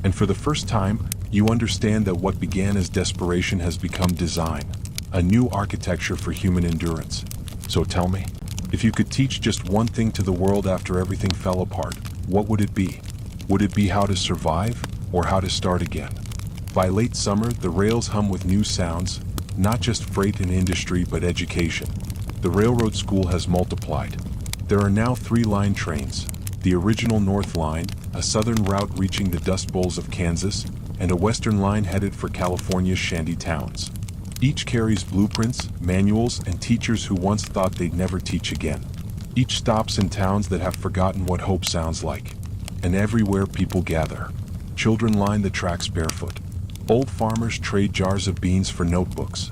Speaker 1: And for the first time, you understand that what began as desperation has become design, a new architecture for human endurance. So tell me, if you could teach just one thing to the world after everything fell apart, what would it be? Would it be how to survive, or how to start again? By late summer, the rails hum with new sounds, not just freight and industry but education. The railroad school has multiplied. There are now 3 line trains, the original North Line, a southern route reaching the Dust Bowls of Kansas, and a western line headed for California's shanty towns. Each carries blueprints, manuals, and teachers who once thought they'd never teach again. Each stops in towns that have forgotten what hope sounds like. And everywhere people gather. Children line the tracks barefoot. Old farmers trade jars of beans for notebooks.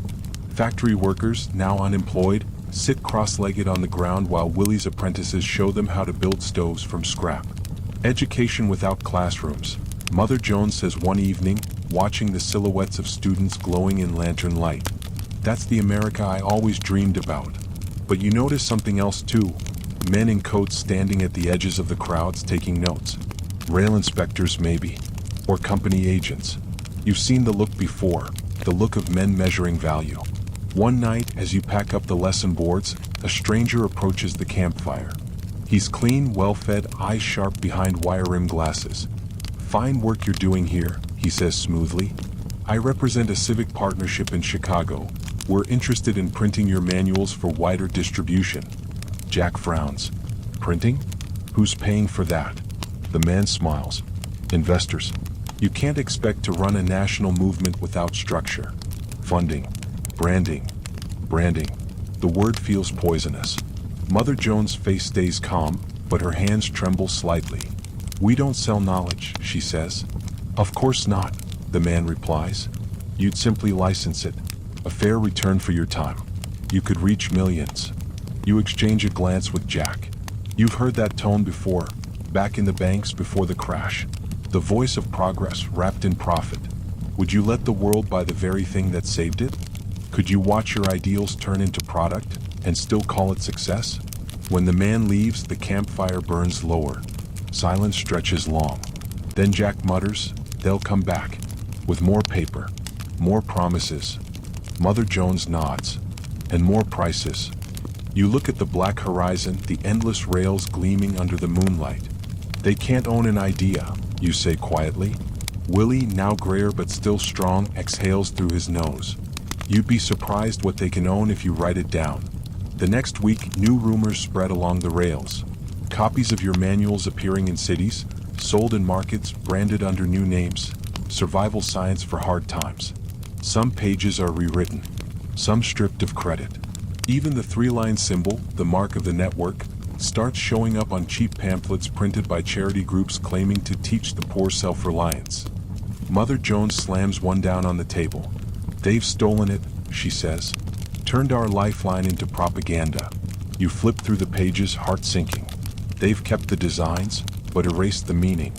Speaker 1: Factory workers, now unemployed, sit cross-legged on the ground while Willie's apprentices show them how to build stoves from scrap. Education without classrooms. Mother Jones says one evening, watching the silhouettes of students glowing in lantern light. "That's the America I always dreamed about." But you notice something else too. Men in coats standing at the edges of the crowds taking notes. Rail inspectors maybe. Or company agents. You've seen the look before, the look of men measuring value. One night, as you pack up the lesson boards, a stranger approaches the campfire. He's clean, well-fed, eyes sharp behind wire-rimmed glasses. "Fine work you're doing here," he says smoothly. "I represent a civic partnership in Chicago. We're interested in printing your manuals for wider distribution." Jack frowns. "Printing? Who's paying for that?" The man smiles. "Investors. You can't expect to run a national movement without structure. Funding. Branding. Branding." The word feels poisonous. Mother Jones' face stays calm, but her hands tremble slightly. "We don't sell knowledge," she says. "Of course not," the man replies. "You'd simply license it. A fair return for your time. You could reach millions." You exchange a glance with Jack. You've heard that tone before, back in the banks before the crash. The voice of progress wrapped in profit. Would you let the world buy the very thing that saved it? Could you watch your ideals turn into product and still call it success? When the man leaves, the campfire burns lower. Silence stretches long. Then Jack mutters, "They'll come back. With more paper. More promises." Mother Jones nods. "And more prices." You look at the black horizon, the endless rails gleaming under the moonlight. "They can't own an idea," you say quietly. Willie, now grayer but still strong, exhales through his nose. "You'd be surprised what they can own if you write it down." The next week, new rumors spread along the rails. Copies of your manuals appearing in cities, sold in markets, branded under new names. Survival science for hard times. Some pages are rewritten, some stripped of credit. Even the three-line symbol, the mark of the network, starts showing up on cheap pamphlets printed by charity groups claiming to teach the poor self-reliance. Mother Jones slams one down on the table. "They've stolen it," she says. "Turned our lifeline into propaganda." You flip through the pages, heart sinking. They've kept the designs, but erased the meaning.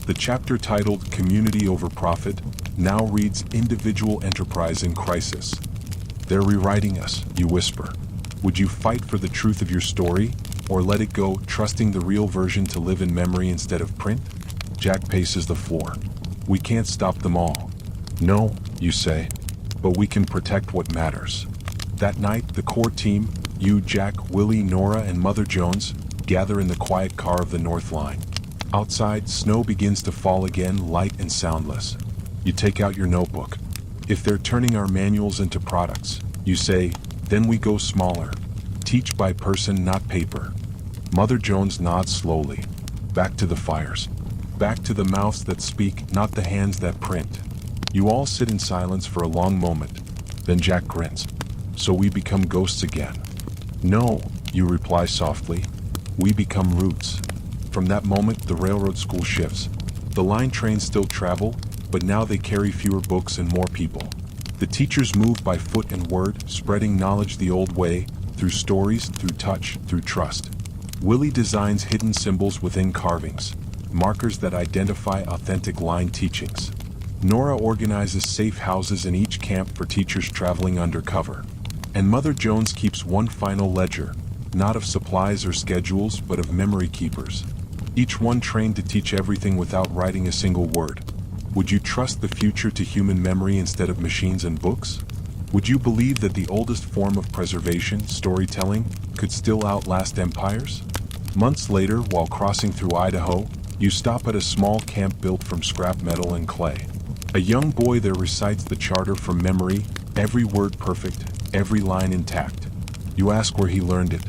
Speaker 1: The chapter titled "Community Over Profit" now reads "Individual Enterprise in Crisis." "They're rewriting us," you whisper. Would you fight for the truth of your story, or let it go, trusting the real version to live in memory instead of print? Jack paces the floor. "We can't stop them all." "No," you say, "but we can protect what matters." That night, the core team, you, Jack, Willie, Nora, and Mother Jones, gather in the quiet car of the North Line. Outside, snow begins to fall again, light and soundless. You take out your notebook. "If they're turning our manuals into products," you say, "then we go smaller. Teach by person, not paper." Mother Jones nods slowly. Back to the fires. Back to the mouths that speak, not the hands that print. You all sit in silence for a long moment. Then Jack grins. "So we become ghosts again." "No," you reply softly. "We become roots." From that moment, the railroad school shifts. The line trains still travel, but now they carry fewer books and more people. The teachers move by foot and word, spreading knowledge the old way, through stories, through touch, through trust. Willie designs hidden symbols within carvings, markers that identify authentic line teachings. Nora organizes safe houses in each camp for teachers traveling undercover. And Mother Jones keeps one final ledger, not of supplies or schedules, but of memory keepers. Each one trained to teach everything without writing a single word. Would you trust the future to human memory instead of machines and books? Would you believe that the oldest form of preservation, storytelling, could still outlast empires? Months later, while crossing through Idaho, you stop at a small camp built from scrap metal and clay. A young boy there recites the charter from memory, every word perfect, every line intact. You ask where he learned it.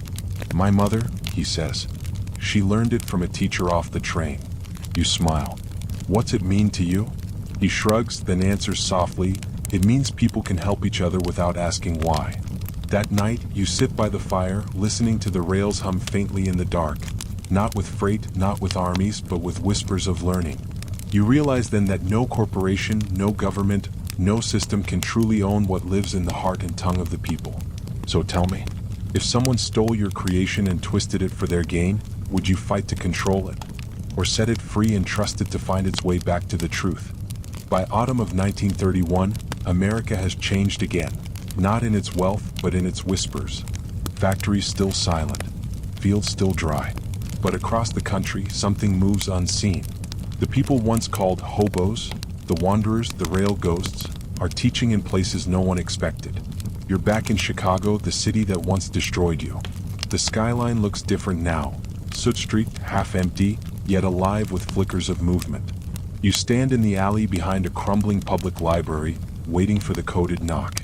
Speaker 1: "My mother," he says. "She learned it from a teacher off the train." You smile. "What's it mean to you?" He shrugs, then answers softly, "It means people can help each other without asking why." That night, you sit by the fire, listening to the rails hum faintly in the dark. Not with freight, not with armies, but with whispers of learning. You realize then that no corporation, no government, no system can truly own what lives in the heart and tongue of the people. So tell me, if someone stole your creation and twisted it for their gain, would you fight to control it? Or set it free and trust it to find its way back to the truth? By autumn of 1931, America has changed again, not in its wealth, but in its whispers. Factories still silent, fields still dry. But across the country, something moves unseen. The people once called hobos, the wanderers, the rail ghosts, are teaching in places no one expected. You're back in Chicago, the city that once destroyed you. The skyline looks different now. Soot Street, half empty, yet alive with flickers of movement. You stand in the alley behind a crumbling public library, waiting for the coded knock.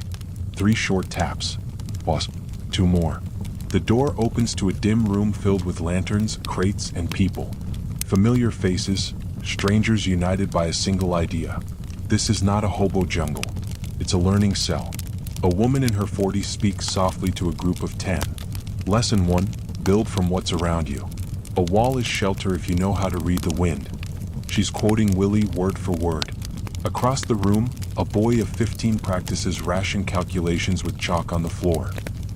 Speaker 1: 3 short taps. Pause. 2 more. The door opens to a dim room filled with lanterns, crates, and people. Familiar faces, strangers united by a single idea. This is not a hobo jungle. It's a learning cell. A woman in her 40s speaks softly to a group of 10. Lesson 1, build from what's around you. A wall is shelter if you know how to read the wind. She's quoting Willie word for word. Across the room, a boy of 15 practices ration calculations with chalk on the floor.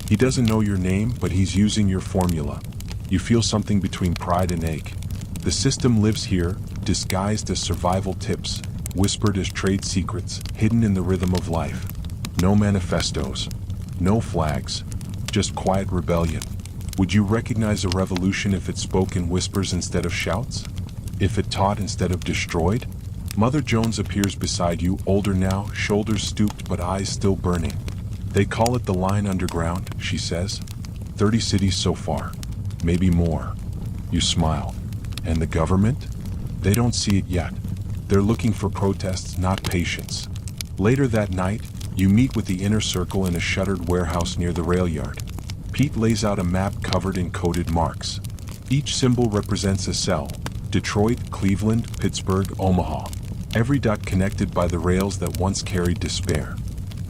Speaker 1: He doesn't know your name, but he's using your formula. You feel something between pride and ache. The system lives here, disguised as survival tips, whispered as trade secrets, hidden in the rhythm of life. No manifestos, no flags, just quiet rebellion. Would you recognize a revolution if it spoke in whispers instead of shouts? If it taught instead of destroyed? Mother Jones appears beside you, older now, shoulders stooped but eyes still burning. They call it the line underground, she says. 30 cities so far. Maybe more. You smile. And the government? They don't see it yet. They're looking for protests, not patience. Later that night, you meet with the inner circle in a shuttered warehouse near the rail yard. Pete lays out a map covered in coded marks. Each symbol represents a cell. Detroit, Cleveland, Pittsburgh, Omaha. Every dot connected by the rails that once carried despair.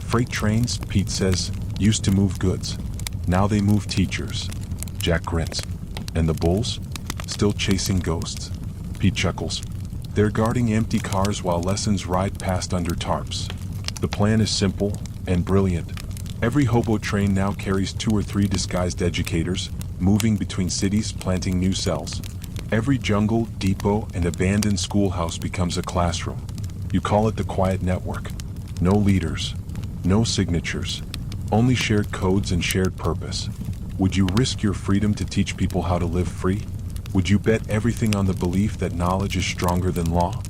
Speaker 1: Freight trains, Pete says, used to move goods. Now they move teachers. Jack grins. And the bulls? Still chasing ghosts. Pete chuckles. They're guarding empty cars while lessons ride past under tarps. The plan is simple and brilliant. Every hobo train now carries 2 or 3 disguised educators, moving between cities, planting new cells. Every jungle, depot, and abandoned schoolhouse becomes a classroom. You call it the quiet network. No leaders, no signatures, only shared codes and shared purpose. Would you risk your freedom to teach people how to live free? Would you bet everything on the belief that knowledge is stronger than law?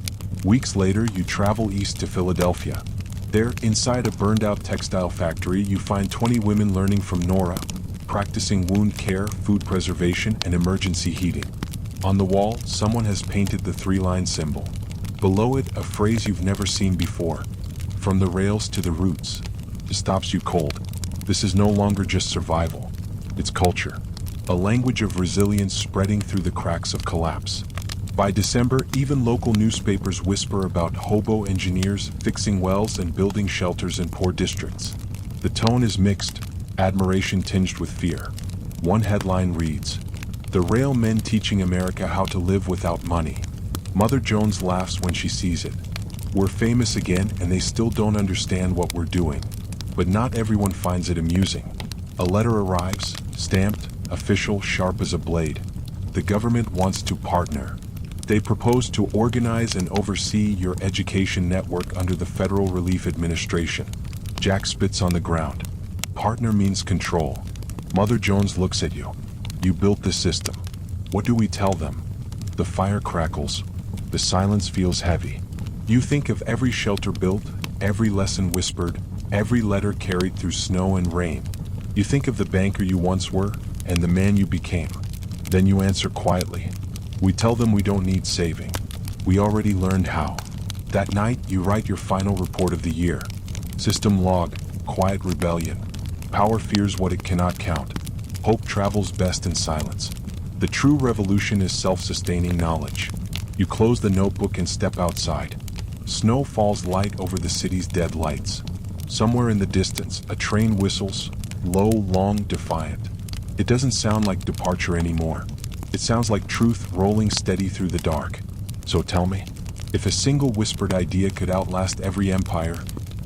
Speaker 1: Weeks later, you travel east to Philadelphia. There, inside a burned-out textile factory, you find 20 women learning from Nora, practicing wound care, food preservation, and emergency heating. On the wall, someone has painted the 3-line symbol. Below it, a phrase you've never seen before. From the rails to the roots. It stops you cold. This is no longer just survival. It's culture. A language of resilience spreading through the cracks of collapse. By December, even local newspapers whisper about hobo engineers fixing wells and building shelters in poor districts. The tone is mixed, admiration tinged with fear. One headline reads, "The rail men teaching America how to live without money." Mother Jones laughs when she sees it. We're famous again and they still don't understand what we're doing. But not everyone finds it amusing. A letter arrives, stamped, official, sharp as a blade. The government wants to partner. They propose to organize and oversee your education network under the Federal Relief Administration. Jack spits on the ground. Partner means control. Mother Jones looks at you. You built the system. What do we tell them? The fire crackles. The silence feels heavy. You think of every shelter built, every lesson whispered, every letter carried through snow and rain. You think of the banker you once were and the man you became. Then you answer quietly. We tell them we don't need saving. We already learned how. That night, you write your final report of the year. System log, quiet rebellion. Power fears what it cannot count. Hope travels best in silence. The true revolution is self-sustaining knowledge. You close the notebook and step outside. Snow falls light over the city's dead lights. Somewhere in the distance, a train whistles, low, long, defiant. It doesn't sound like departure anymore. It sounds like truth rolling steady through the dark. So tell me, if a single whispered idea could outlast every empire,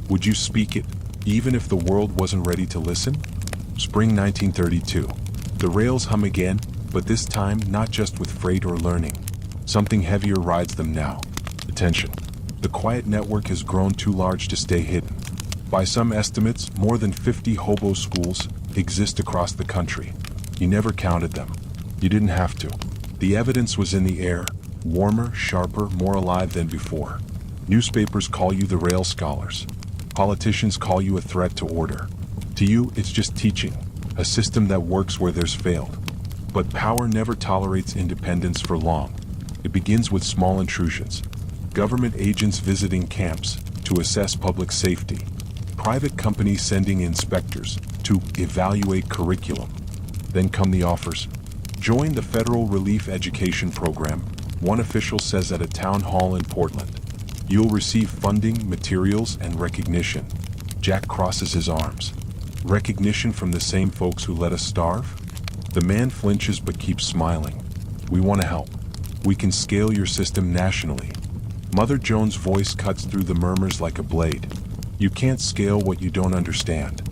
Speaker 1: would you speak it, even if the world wasn't ready to listen? Spring 1932. The rails hum again, but this time not just with freight or learning. Something heavier rides them now. Attention. The quiet network has grown too large to stay hidden. By some estimates, more than 50 hobo schools exist across the country. You never counted them. You didn't have to. The evidence was in the air, warmer, sharper, more alive than before. Newspapers call you the rail scholars. Politicians call you a threat to order. To you, it's just teaching, a system that works where there's failed. But power never tolerates independence for long. It begins with small intrusions. Government agents visiting camps to assess public safety. Private companies sending inspectors to evaluate curriculum. Then come the offers. Join the Federal Relief Education Program, one official says at a town hall in Portland. You'll receive funding, materials, and recognition. Jack crosses his arms. Recognition from the same folks who let us starve? The man flinches but keeps smiling. We want to help. We can scale your system nationally. Mother Jones' voice cuts through the murmurs like a blade. You can't scale what you don't understand.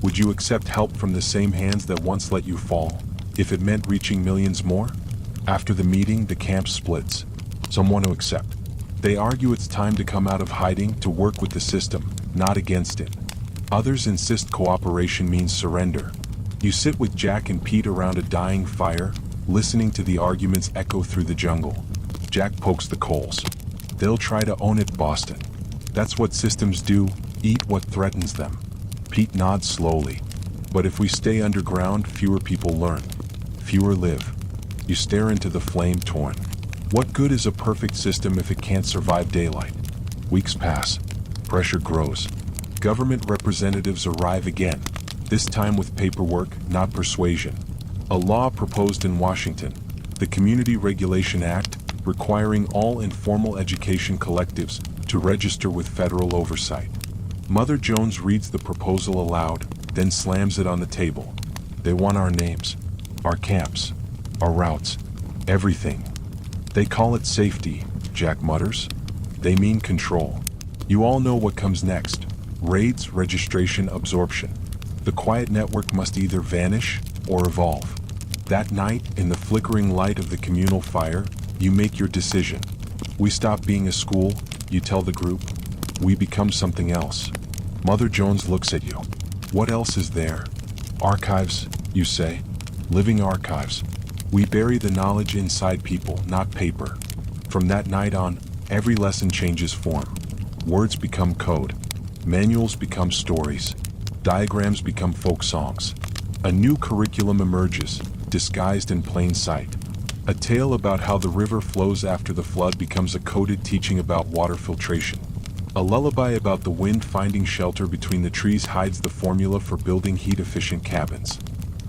Speaker 1: Would you accept help from the same hands that once let you fall, if it meant reaching millions more? After the meeting, the camp splits. Some want to accept. They argue it's time to come out of hiding to work with the system, not against it. Others insist cooperation means surrender. You sit with Jack and Pete around a dying fire, listening to the arguments echo through the jungle. Jack pokes the coals. They'll try to own it, Boston. That's what systems do, eat what threatens them. Pete nods slowly. But if we stay underground, fewer people learn. Fewer live. You stare into the flame torn. What good is a perfect system if it can't survive daylight? Weeks pass. Pressure grows. Government representatives arrive again, this time with paperwork, not persuasion. A law proposed in Washington, the Community Regulation Act, requiring all informal education collectives to register with federal oversight. Mother Jones reads the proposal aloud, then slams it on the table. They want our names, our camps, our routes, everything. They call it safety, Jack mutters. They mean control. You all know what comes next. Raids, registration, absorption. The quiet network must either vanish or evolve. That night, in the flickering light of the communal fire, you make your decision. We stop being a school, you tell the group. We become something else. Mother Jones looks at you. What else is there? Archives, you say. Living archives. We bury the knowledge inside people, not paper. From that night on, every lesson changes form. Words become code. Manuals become stories. Diagrams become folk songs. A new curriculum emerges, disguised in plain sight. A tale about how the river flows after the flood becomes a coded teaching about water filtration. A lullaby about the wind finding shelter between the trees hides the formula for building heat-efficient cabins.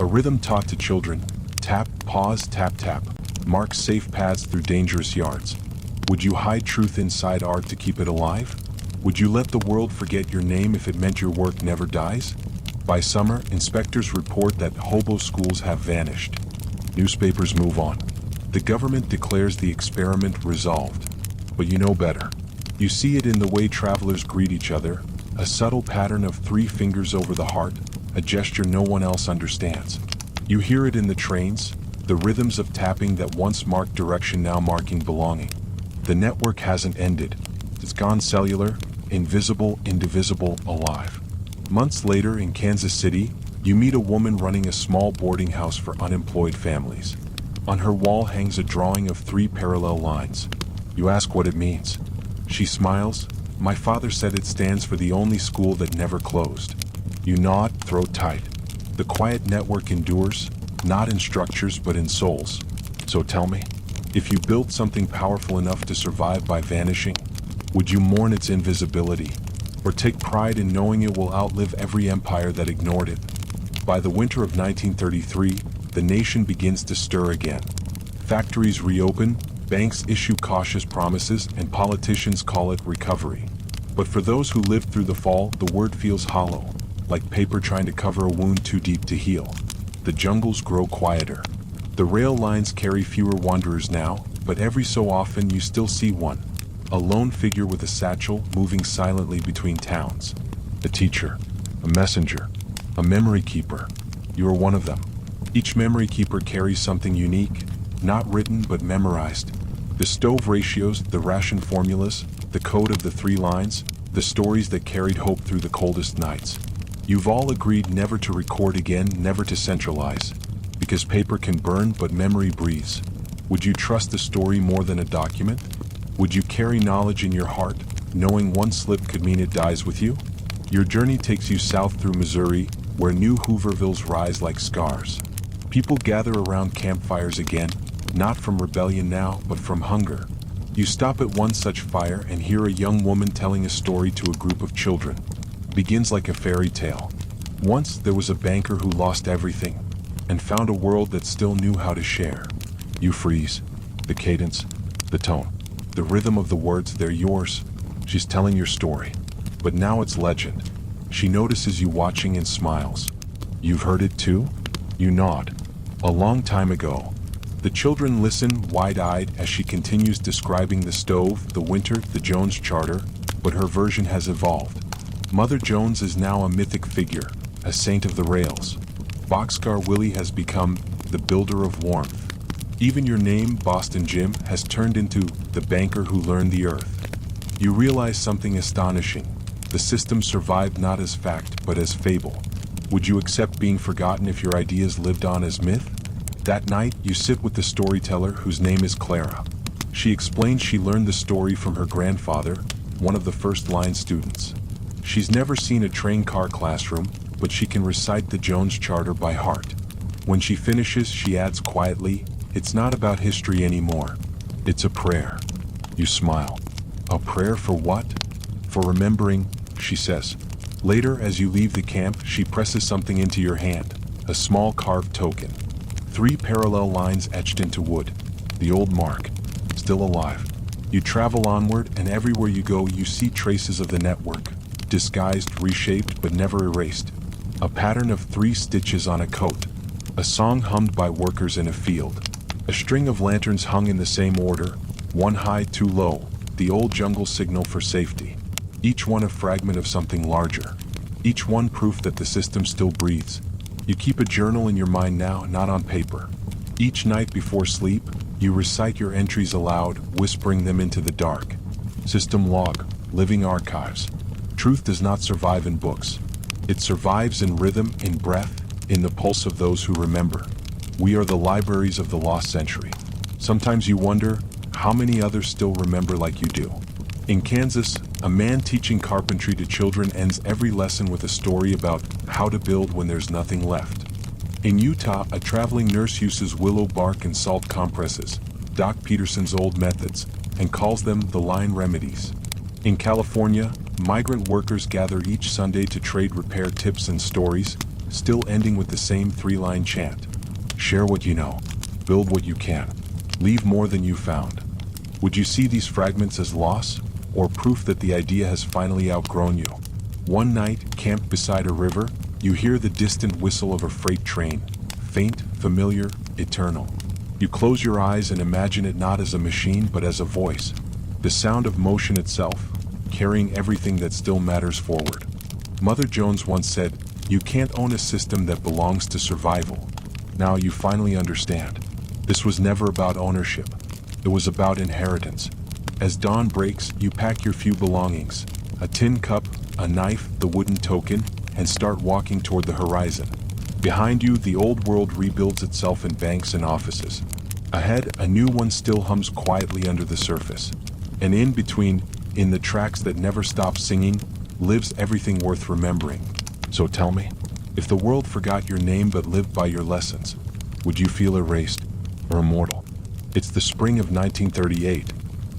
Speaker 1: A rhythm taught to children, tap, pause, tap, tap, marks safe paths through dangerous yards. Would you hide truth inside art to keep it alive? Would you let the world forget your name if it meant your work never dies? By summer, inspectors report that hobo schools have vanished. Newspapers move on. The government declares the experiment resolved. But you know better. You see it in the way travelers greet each other, a subtle pattern of 3 fingers over the heart, a gesture no one else understands. You hear it in the trains, the rhythms of tapping that once marked direction now marking belonging. The network hasn't ended. It's gone cellular, invisible, indivisible, alive. Months later in Kansas City, you meet a woman running a small boarding house for unemployed families. On her wall hangs a drawing of 3 parallel lines. You ask what it means. She smiles. My father said it stands for the only school that never closed. You nod, throat tight. The quiet network endures, not in structures but in souls. So tell me, if you built something powerful enough to survive by vanishing, would you mourn its invisibility, or take pride in knowing it will outlive every empire that ignored it? By the winter of 1933, the nation begins to stir again. Factories reopen, banks issue cautious promises, and politicians call it recovery. But for those who lived through the fall, the word feels hollow, like paper trying to cover a wound too deep to heal. The jungles grow quieter. The rail lines carry fewer wanderers now, but every so often you still see one. A lone figure with a satchel moving silently between towns. A teacher, a messenger, a memory keeper. You are one of them. Each memory keeper carries something unique, not written but memorized. The stove ratios, the ration formulas, the code of the 3 lines, the stories that carried hope through the coldest nights. You've all agreed never to record again, never to centralize. Because paper can burn but memory breathes. Would you trust the story more than a document? Would you carry knowledge in your heart, knowing one slip could mean it dies with you? Your journey takes you south through Missouri, where new Hoovervilles rise like scars. People gather around campfires again, not from rebellion now, but from hunger. You stop at one such fire and hear a young woman telling a story to a group of children. It begins like a fairy tale. Once there was a banker who lost everything, and found a world that still knew how to share. You freeze. The cadence, the tone. The rhythm of the words, they're yours. She's telling your story. But now it's legend. She notices you watching and smiles. You've heard it too? You nod. A long time ago. The children listen wide-eyed as she continues describing the stove, the winter, the Jones Charter, but her version has evolved. Mother Jones is now a mythic figure, a saint of the rails. Boxcar Willie has become the builder of warmth. Even your name, Boston Jim, has turned into the banker who learned the earth. You realize something astonishing. The system survived not as fact, but as fable. Would you accept being forgotten if your ideas lived on as myth? That night, you sit with the storyteller whose name is Clara. She explains she learned the story from her grandfather, one of the first-line students. She's never seen a train car classroom, but she can recite the Jones Charter by heart. When she finishes, she adds quietly, "It's not about history anymore. It's a prayer." You smile. "A prayer for what?" "For remembering," she says. Later, as you leave the camp, she presses something into your hand, a small carved token. 3 parallel lines etched into wood. The old mark, still alive. You travel onward, and everywhere you go, you see traces of the network, disguised, reshaped, but never erased. A pattern of 3 stitches on a coat. A song hummed by workers in a field. A string of lanterns hung in the same order, one high, 2 low, the old jungle signal for safety. Each one a fragment of something larger. Each one proof that the system still breathes. You keep a journal in your mind now, not on paper. Each night before sleep, you recite your entries aloud, whispering them into the dark. System log, living archives. Truth does not survive in books. It survives in rhythm, in breath, in the pulse of those who remember. We are the libraries of the lost century. Sometimes you wonder, how many others still remember like you do? In Kansas, a man teaching carpentry to children ends every lesson with a story about how to build when there's nothing left. In Utah, a traveling nurse uses willow bark and salt compresses, Doc Peterson's old methods, and calls them the line remedies. In California, migrant workers gather each Sunday to trade repair tips and stories, still ending with the same 3-line chant. Share what you know. Build what you can. Leave more than you found. Would you see these fragments as loss, or proof that the idea has finally outgrown you? One night, camped beside a river, you hear the distant whistle of a freight train, faint, familiar, eternal. You close your eyes and imagine it not as a machine but as a voice, the sound of motion itself, carrying everything that still matters forward. Mother Jones once said, "You can't own a system that belongs to survival." Now you finally understand. This was never about ownership. It was about inheritance. As dawn breaks, you pack your few belongings, a tin cup, a knife, the wooden token, and start walking toward the horizon. Behind you, the old world rebuilds itself in banks and offices. Ahead, a new one still hums quietly under the surface. And in between, in the tracks that never stop singing, lives everything worth remembering. So tell me, if the world forgot your name but lived by your lessons, would you feel erased or immortal? It's the spring of 1938.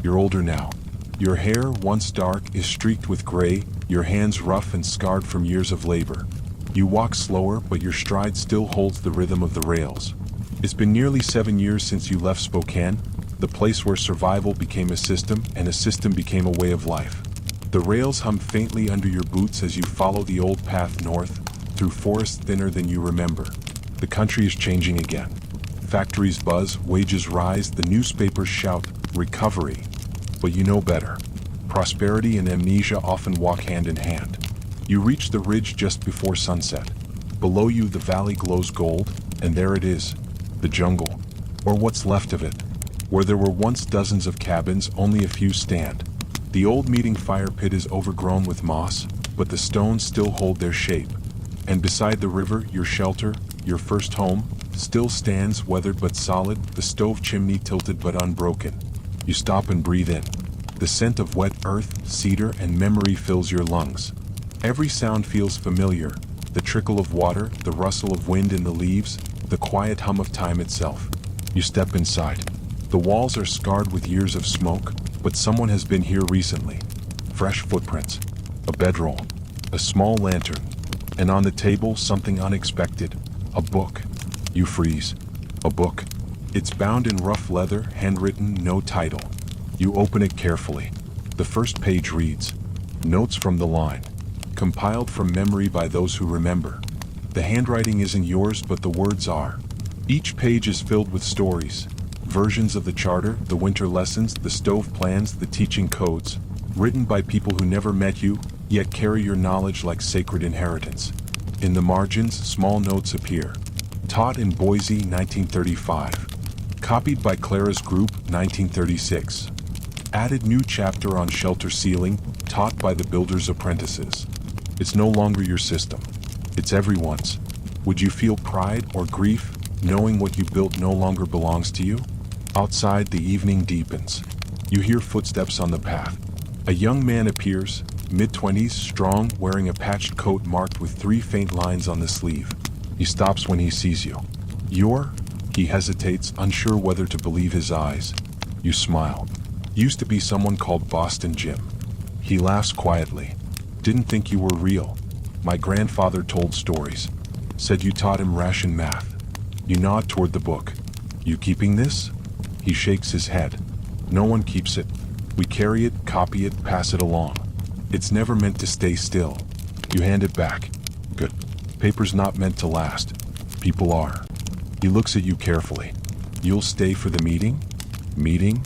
Speaker 1: You're older now. Your hair, once dark, is streaked with gray, your hands rough and scarred from years of labor. You walk slower, but your stride still holds the rhythm of the rails. It's been nearly 7 years since you left Spokane, the place where survival became a system and a system became a way of life. The rails hum faintly under your boots as you follow the old path north, through forests thinner than you remember. The country is changing again. Factories buzz, wages rise, the newspapers shout, recovery. But you know better. Prosperity and amnesia often walk hand in hand. You reach the ridge just before sunset. Below you the valley glows gold, and there it is, the jungle, or what's left of it. Where there were once dozens of cabins, only a few stand. The old meeting fire pit is overgrown with moss, but the stones still hold their shape. And beside the river, your shelter, your first home, still stands, weathered but solid, the stove chimney tilted but unbroken. You stop and breathe in. The scent of wet earth, cedar, and memory fills your lungs. Every sound feels familiar, the trickle of water, the rustle of wind in the leaves, the quiet hum of time itself. You step inside. The walls are scarred with years of smoke, but someone has been here recently. Fresh footprints, a bedroll, a small lantern, and on the table something unexpected, a book. You freeze. A book. It's bound in rough leather, handwritten, no title. You open it carefully. The first page reads, "Notes from the line, compiled from memory by those who remember." The handwriting isn't yours, but the words are. Each page is filled with stories, versions of the charter, the winter lessons, the stove plans, the teaching codes, written by people who never met you, yet carry your knowledge like sacred inheritance. In the margins, small notes appear. Taught in Boise, 1935. Copied by Clara's group, 1936. Added new chapter on shelter ceiling, taught by the builder's apprentices. It's no longer your system. It's everyone's. Would you feel pride or grief, knowing what you built no longer belongs to you? Outside, the evening deepens. You hear footsteps on the path. A young man appears, mid-20s, strong, wearing a patched coat marked with 3 faint lines on the sleeve. He stops when he sees you. You're? He hesitates, unsure whether to believe his eyes. You smile. Used to be someone called Boston Jim. He laughs quietly. Didn't think you were real. My grandfather told stories. Said you taught him ration math. You nod toward the book. You keeping this? He shakes his head. No one keeps it. We carry it, copy it, pass it along. It's never meant to stay still. You hand it back. Good. Paper's not meant to last. People are. He looks at you carefully. You'll stay for the meeting? Meeting?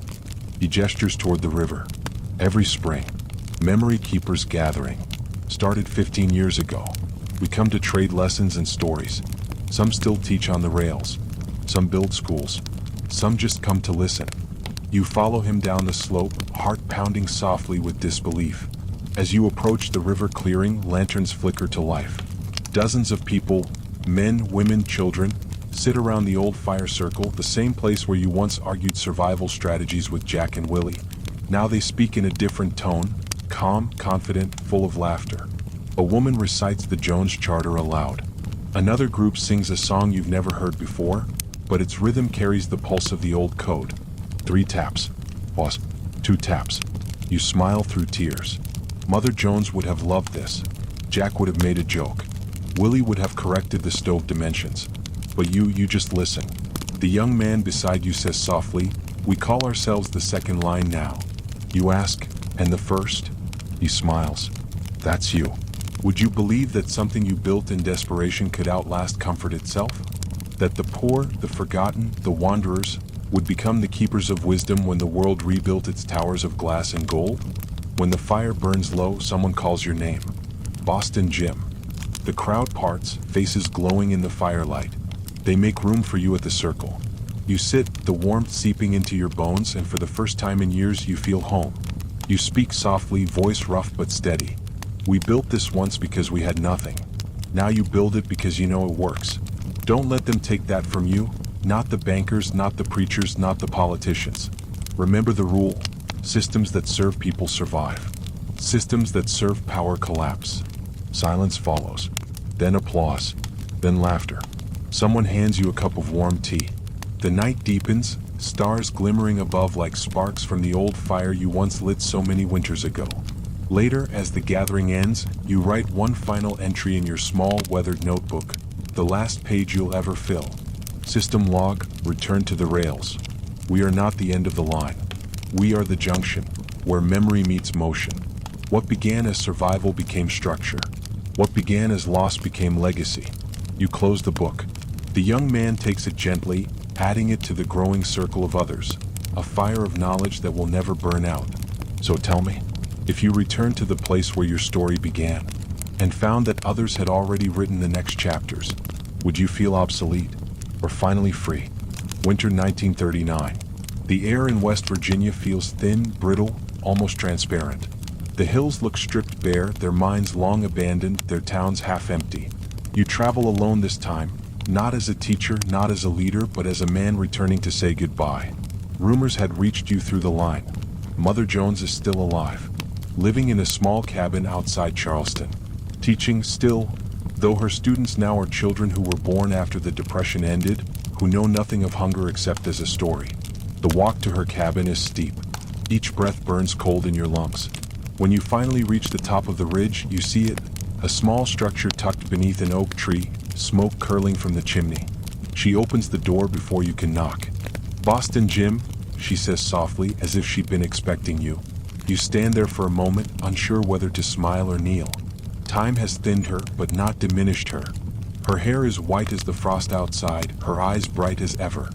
Speaker 1: He gestures toward the river. Every spring. Memory keepers gathering. Started 15 years ago. We come to trade lessons and stories. Some still teach on the rails. Some build schools. Some just come to listen. You follow him down the slope, heart pounding softly with disbelief. As you approach the river clearing, lanterns flicker to life. Dozens of people, men, women, children, sit around the old fire circle, the same place where you once argued survival strategies with Jack and Willie. Now they speak in a different tone, calm, confident, full of laughter. A woman recites the Jones Charter aloud. Another group sings a song you've never heard before, but its rhythm carries the pulse of the old code. 3 taps. Pause. 2 taps. You smile through tears. Mother Jones would have loved this. Jack would have made a joke. Willie would have corrected the stove dimensions. But you just listen. The young man beside you says softly, "We call ourselves the second line now." You ask, "And the first?" He smiles. "That's you." Would you believe that something you built in desperation could outlast comfort itself? That the poor, the forgotten, the wanderers, would become the keepers of wisdom when the world rebuilt its towers of glass and gold? When the fire burns low, someone calls your name. Boston Jim. The crowd parts, faces glowing in the firelight. They make room for you at the circle. You sit, the warmth seeping into your bones, and for the first time in years you feel home. You speak softly, voice rough but steady. "We built this once because we had nothing. Now you build it because you know it works. Don't let them take that from you. Not the bankers, not the preachers, not the politicians. Remember the rule. Systems that serve people survive. Systems that serve power collapse." Silence follows. Then applause. Then laughter. Someone hands you a cup of warm tea. The night deepens, stars glimmering above like sparks from the old fire you once lit so many winters ago. Later, as the gathering ends, you write one final entry in your small, weathered notebook, the last page you'll ever fill. System log, return to the rails. We are not the end of the line. We are the junction, where memory meets motion. What began as survival became structure. What began as loss became legacy. You close the book. The young man takes it gently, adding it to the growing circle of others, a fire of knowledge that will never burn out. So tell me, if you return to the place where your story began, and found that others had already written the next chapters, would you feel obsolete? Or finally free? Winter 1939. The air in West Virginia feels thin, brittle, almost transparent. The hills look stripped bare, their mines long abandoned, their towns half empty. You travel alone this time, not as a teacher, not as a leader, but as a man returning to say goodbye. Rumors had reached you through the line. Mother Jones is still alive, living in a small cabin outside Charleston. Teaching still, though her students now are children who were born after the Depression ended, who know nothing of hunger except as a story. The walk to her cabin is steep. Each breath burns cold in your lungs. When you finally reach the top of the ridge, you see it, a small structure tucked beneath an oak tree, smoke curling from the chimney. She opens the door before you can knock. "Boston Jim," she says softly, as if she'd been expecting you. You stand there for a moment, unsure whether to smile or kneel. Time has thinned her, but not diminished her. Her hair is white as the frost outside, her eyes bright as ever.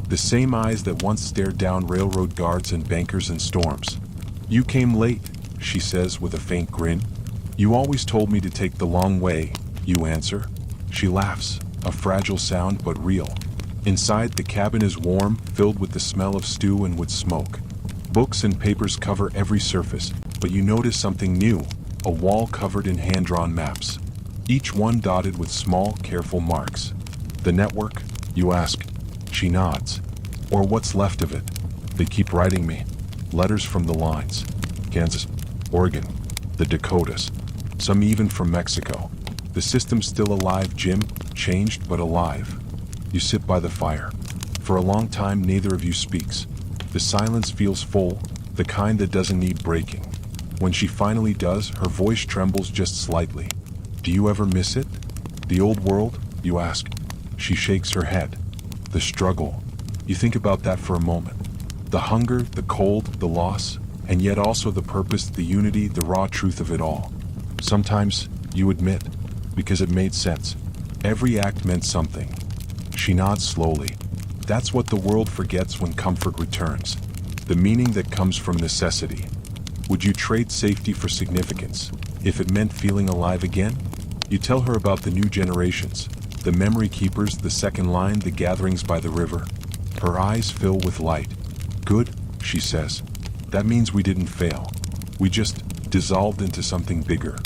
Speaker 1: The same eyes that once stared down railroad guards and bankers and storms. "You came late," she says with a faint grin. "You always told me to take the long way," you answer. She laughs, a fragile sound but real. Inside, the cabin is warm, filled with the smell of stew and wood smoke. Books and papers cover every surface, but you notice something new, a wall covered in hand-drawn maps. each one dotted with small, careful marks. The network? You ask. She nods. Or what's left of it? They keep writing me. Letters from the lines. Kansas, Oregon, the Dakotas. Some even from Mexico. The system's still alive, Jim. Changed, but alive. You sit by the fire. For a long time, neither of you speaks. The silence feels full, the kind that doesn't need breaking. When she finally does, her voice trembles just slightly. Do you ever miss it? The old world? You ask. She shakes her head. The struggle. You think about that for a moment. The hunger, the cold, the loss, and yet also the purpose, the unity, the raw truth of it all. Sometimes, you admit, because it made sense. Every act meant something. She nods slowly. That's what the world forgets when comfort returns. The meaning that comes from necessity. Would you trade safety for significance, if it meant feeling alive again? You tell her about the new generations, the memory keepers, the second line, the gatherings by the river. Her eyes fill with light. Good, she says. That means we didn't fail. We just dissolved into something bigger.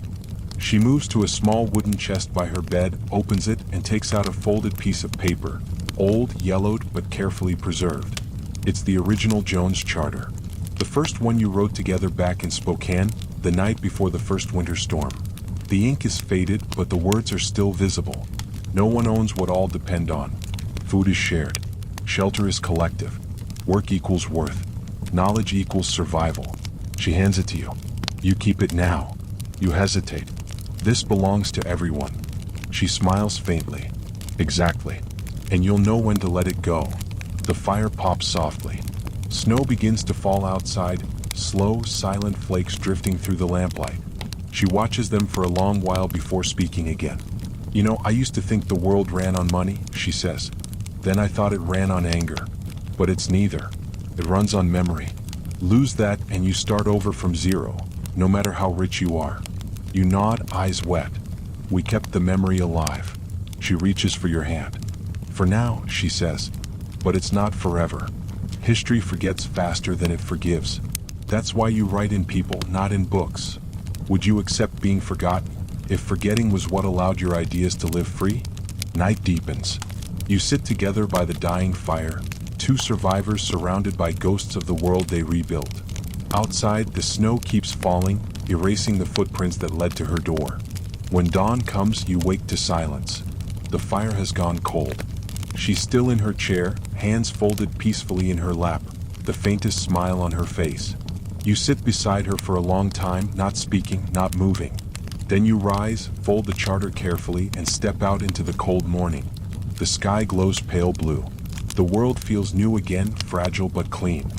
Speaker 1: She moves to a small wooden chest by her bed, opens it, and takes out a folded piece of paper, old, yellowed, but carefully preserved. It's the original Jones Charter. The first one you wrote together back in Spokane, the night before the first winter storm. The ink is faded, but the words are still visible. No one owns what all depend on. Food is shared. Shelter is collective. Work equals worth. Knowledge equals survival. She hands it to you. You keep it now. You hesitate. This belongs to everyone. She smiles faintly. Exactly. And you'll know when to let it go. The fire pops softly. Snow begins to fall outside, slow, silent flakes drifting through the lamplight. She watches them for a long while before speaking again. You know, I used to think the world ran on money, she says. Then I thought it ran on anger. But it's neither. It runs on memory. Lose that and you start over from zero, no matter how rich you are. You nod, eyes wet. We kept the memory alive. She reaches for your hand. For now, she says. But it's not forever. History forgets faster than it forgives. That's why you write in people, not in books. Would you accept being forgotten, if forgetting was what allowed your ideas to live free? Night deepens. You sit together by the dying fire, two survivors surrounded by ghosts of the world they rebuilt. Outside, the snow keeps falling, erasing the footprints that led to her door. When dawn comes, you wake to silence. The fire has gone cold. She's still in her chair, hands folded peacefully in her lap, the faintest smile on her face. You sit beside her for a long time, not speaking, not moving. Then you rise, fold the charter carefully, and step out into the cold morning. The sky glows pale blue. The world feels new again, fragile but clean.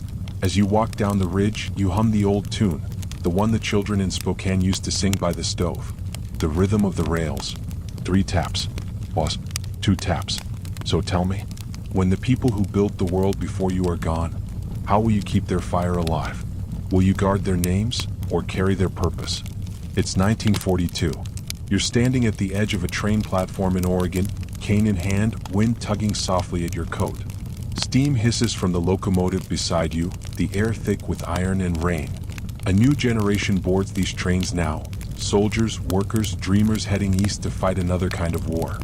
Speaker 1: As you walk down the ridge, you hum the old tune, the one the children in Spokane used to sing by the stove. The rhythm of the rails. 3 taps. Pause. 2 taps. So tell me, when the people who built the world before you are gone, how will you keep their fire alive? Will you guard their names or carry their purpose? It's 1942. You're standing at the edge of a train platform in Oregon, cane in hand, wind tugging softly at your coat. Steam hisses from the locomotive beside you, the air thick with iron and rain. A new generation boards these trains now. Soldiers, workers, dreamers heading east to fight another kind of war.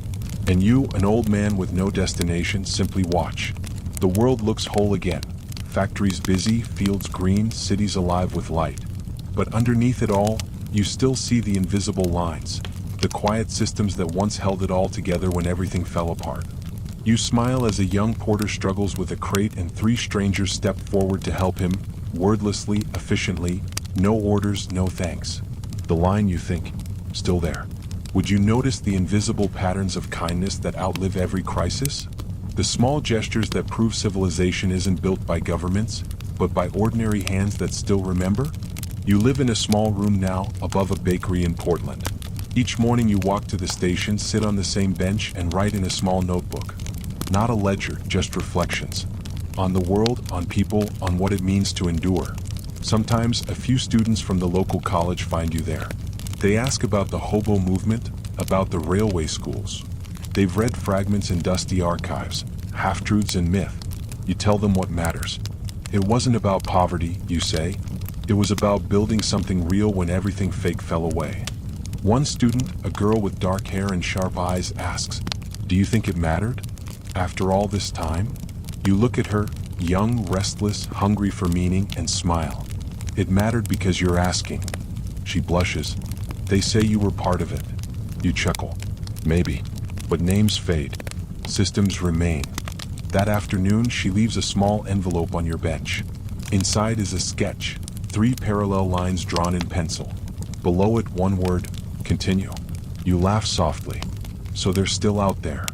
Speaker 1: And you, an old man with no destination, simply watch. The world looks whole again. Factories busy, fields green, cities alive with light. But underneath it all, you still see the invisible lines, the quiet systems that once held it all together when everything fell apart. You smile as a young porter struggles with a crate and 3 strangers step forward to help him, wordlessly, efficiently, no orders, no thanks. The line, you think, still there. Would you notice the invisible patterns of kindness that outlive every crisis? The small gestures that prove civilization isn't built by governments, but by ordinary hands that still remember? You live in a small room now, above a bakery in Portland. Each morning you walk to the station, sit on the same bench, and write in a small notebook. Not a ledger, just reflections. On the world, on people, on what it means to endure. Sometimes, a few students from the local college find you there. They ask about the hobo movement, about the railway schools. They've read fragments in dusty archives, half-truths and myth. You tell them what matters. It wasn't about poverty, you say. It was about building something real when everything fake fell away. One student, a girl with dark hair and sharp eyes, asks, "Do you think it mattered? After all this time?" You look at her, young, restless, hungry for meaning, and smile. "It mattered because you're asking." She blushes. "They say you were part of it." You chuckle. "Maybe. But names fade. Systems remain." That afternoon, she leaves a small envelope on your bench. Inside is a sketch, 3 parallel lines drawn in pencil. Below it, one word, "Continue." You laugh softly. So they're still out there.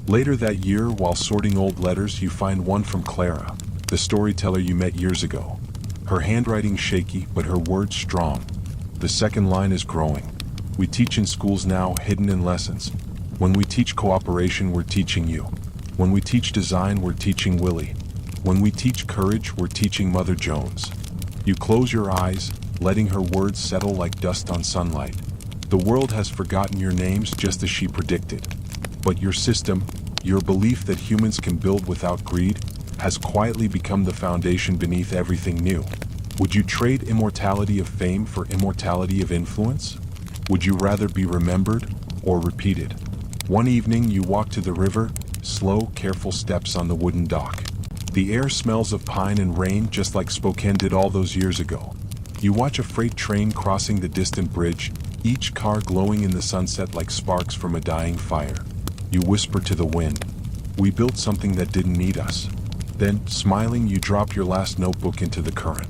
Speaker 1: Later that year, while sorting old letters, you find one from Clara, the storyteller you met years ago. Her handwriting shaky, but her words strong. The second line is growing. "We teach in schools now, hidden in lessons. When we teach cooperation, we're teaching you. When we teach design, we're teaching Willie. When we teach courage, we're teaching Mother Jones." You close your eyes, letting her words settle like dust on sunlight. The world has forgotten your names just as she predicted. But your system, your belief that humans can build without greed, has quietly become the foundation beneath everything new. Would you trade immortality of fame for immortality of influence? Would you rather be remembered or repeated? One evening you walk to the river, slow, careful steps on the wooden dock. The air smells of pine and rain just like Spokane did all those years ago. You watch a freight train crossing the distant bridge, each car glowing in the sunset like sparks from a dying fire. You whisper to the wind, "We built something that didn't need us." Then, smiling, you drop your last notebook into the current.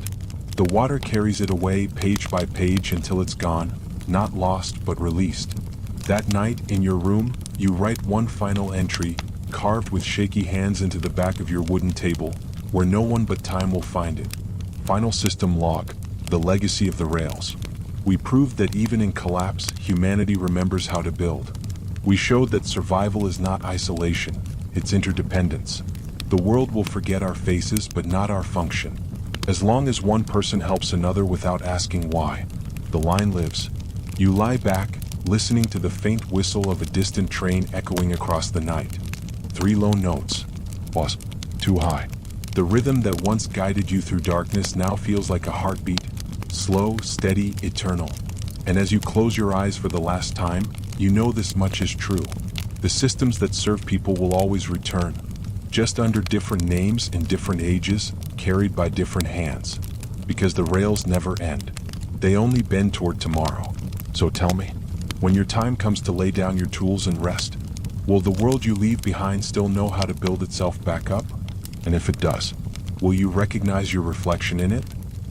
Speaker 1: The water carries it away page by page until it's gone, not lost but released. That night, in your room, you write one final entry, carved with shaky hands into the back of your wooden table, where no one but time will find it. Final system log, the legacy of the rails. We proved that even in collapse, humanity remembers how to build. We showed that survival is not isolation, it's interdependence. The world will forget our faces, but not our function. As long as one person helps another without asking why, the line lives. You lie back, listening to the faint whistle of a distant train echoing across the night. 3 low notes. Boss, too high. The rhythm that once guided you through darkness now feels like a heartbeat, slow, steady, eternal. And as you close your eyes for the last time, you know this much is true. The systems that serve people will always return, just under different names in different ages, carried by different hands. Because the rails never end. They only bend toward tomorrow. So tell me, when your time comes to lay down your tools and rest, will the world you leave behind still know how to build itself back up? And if it does, will you recognize your reflection in it?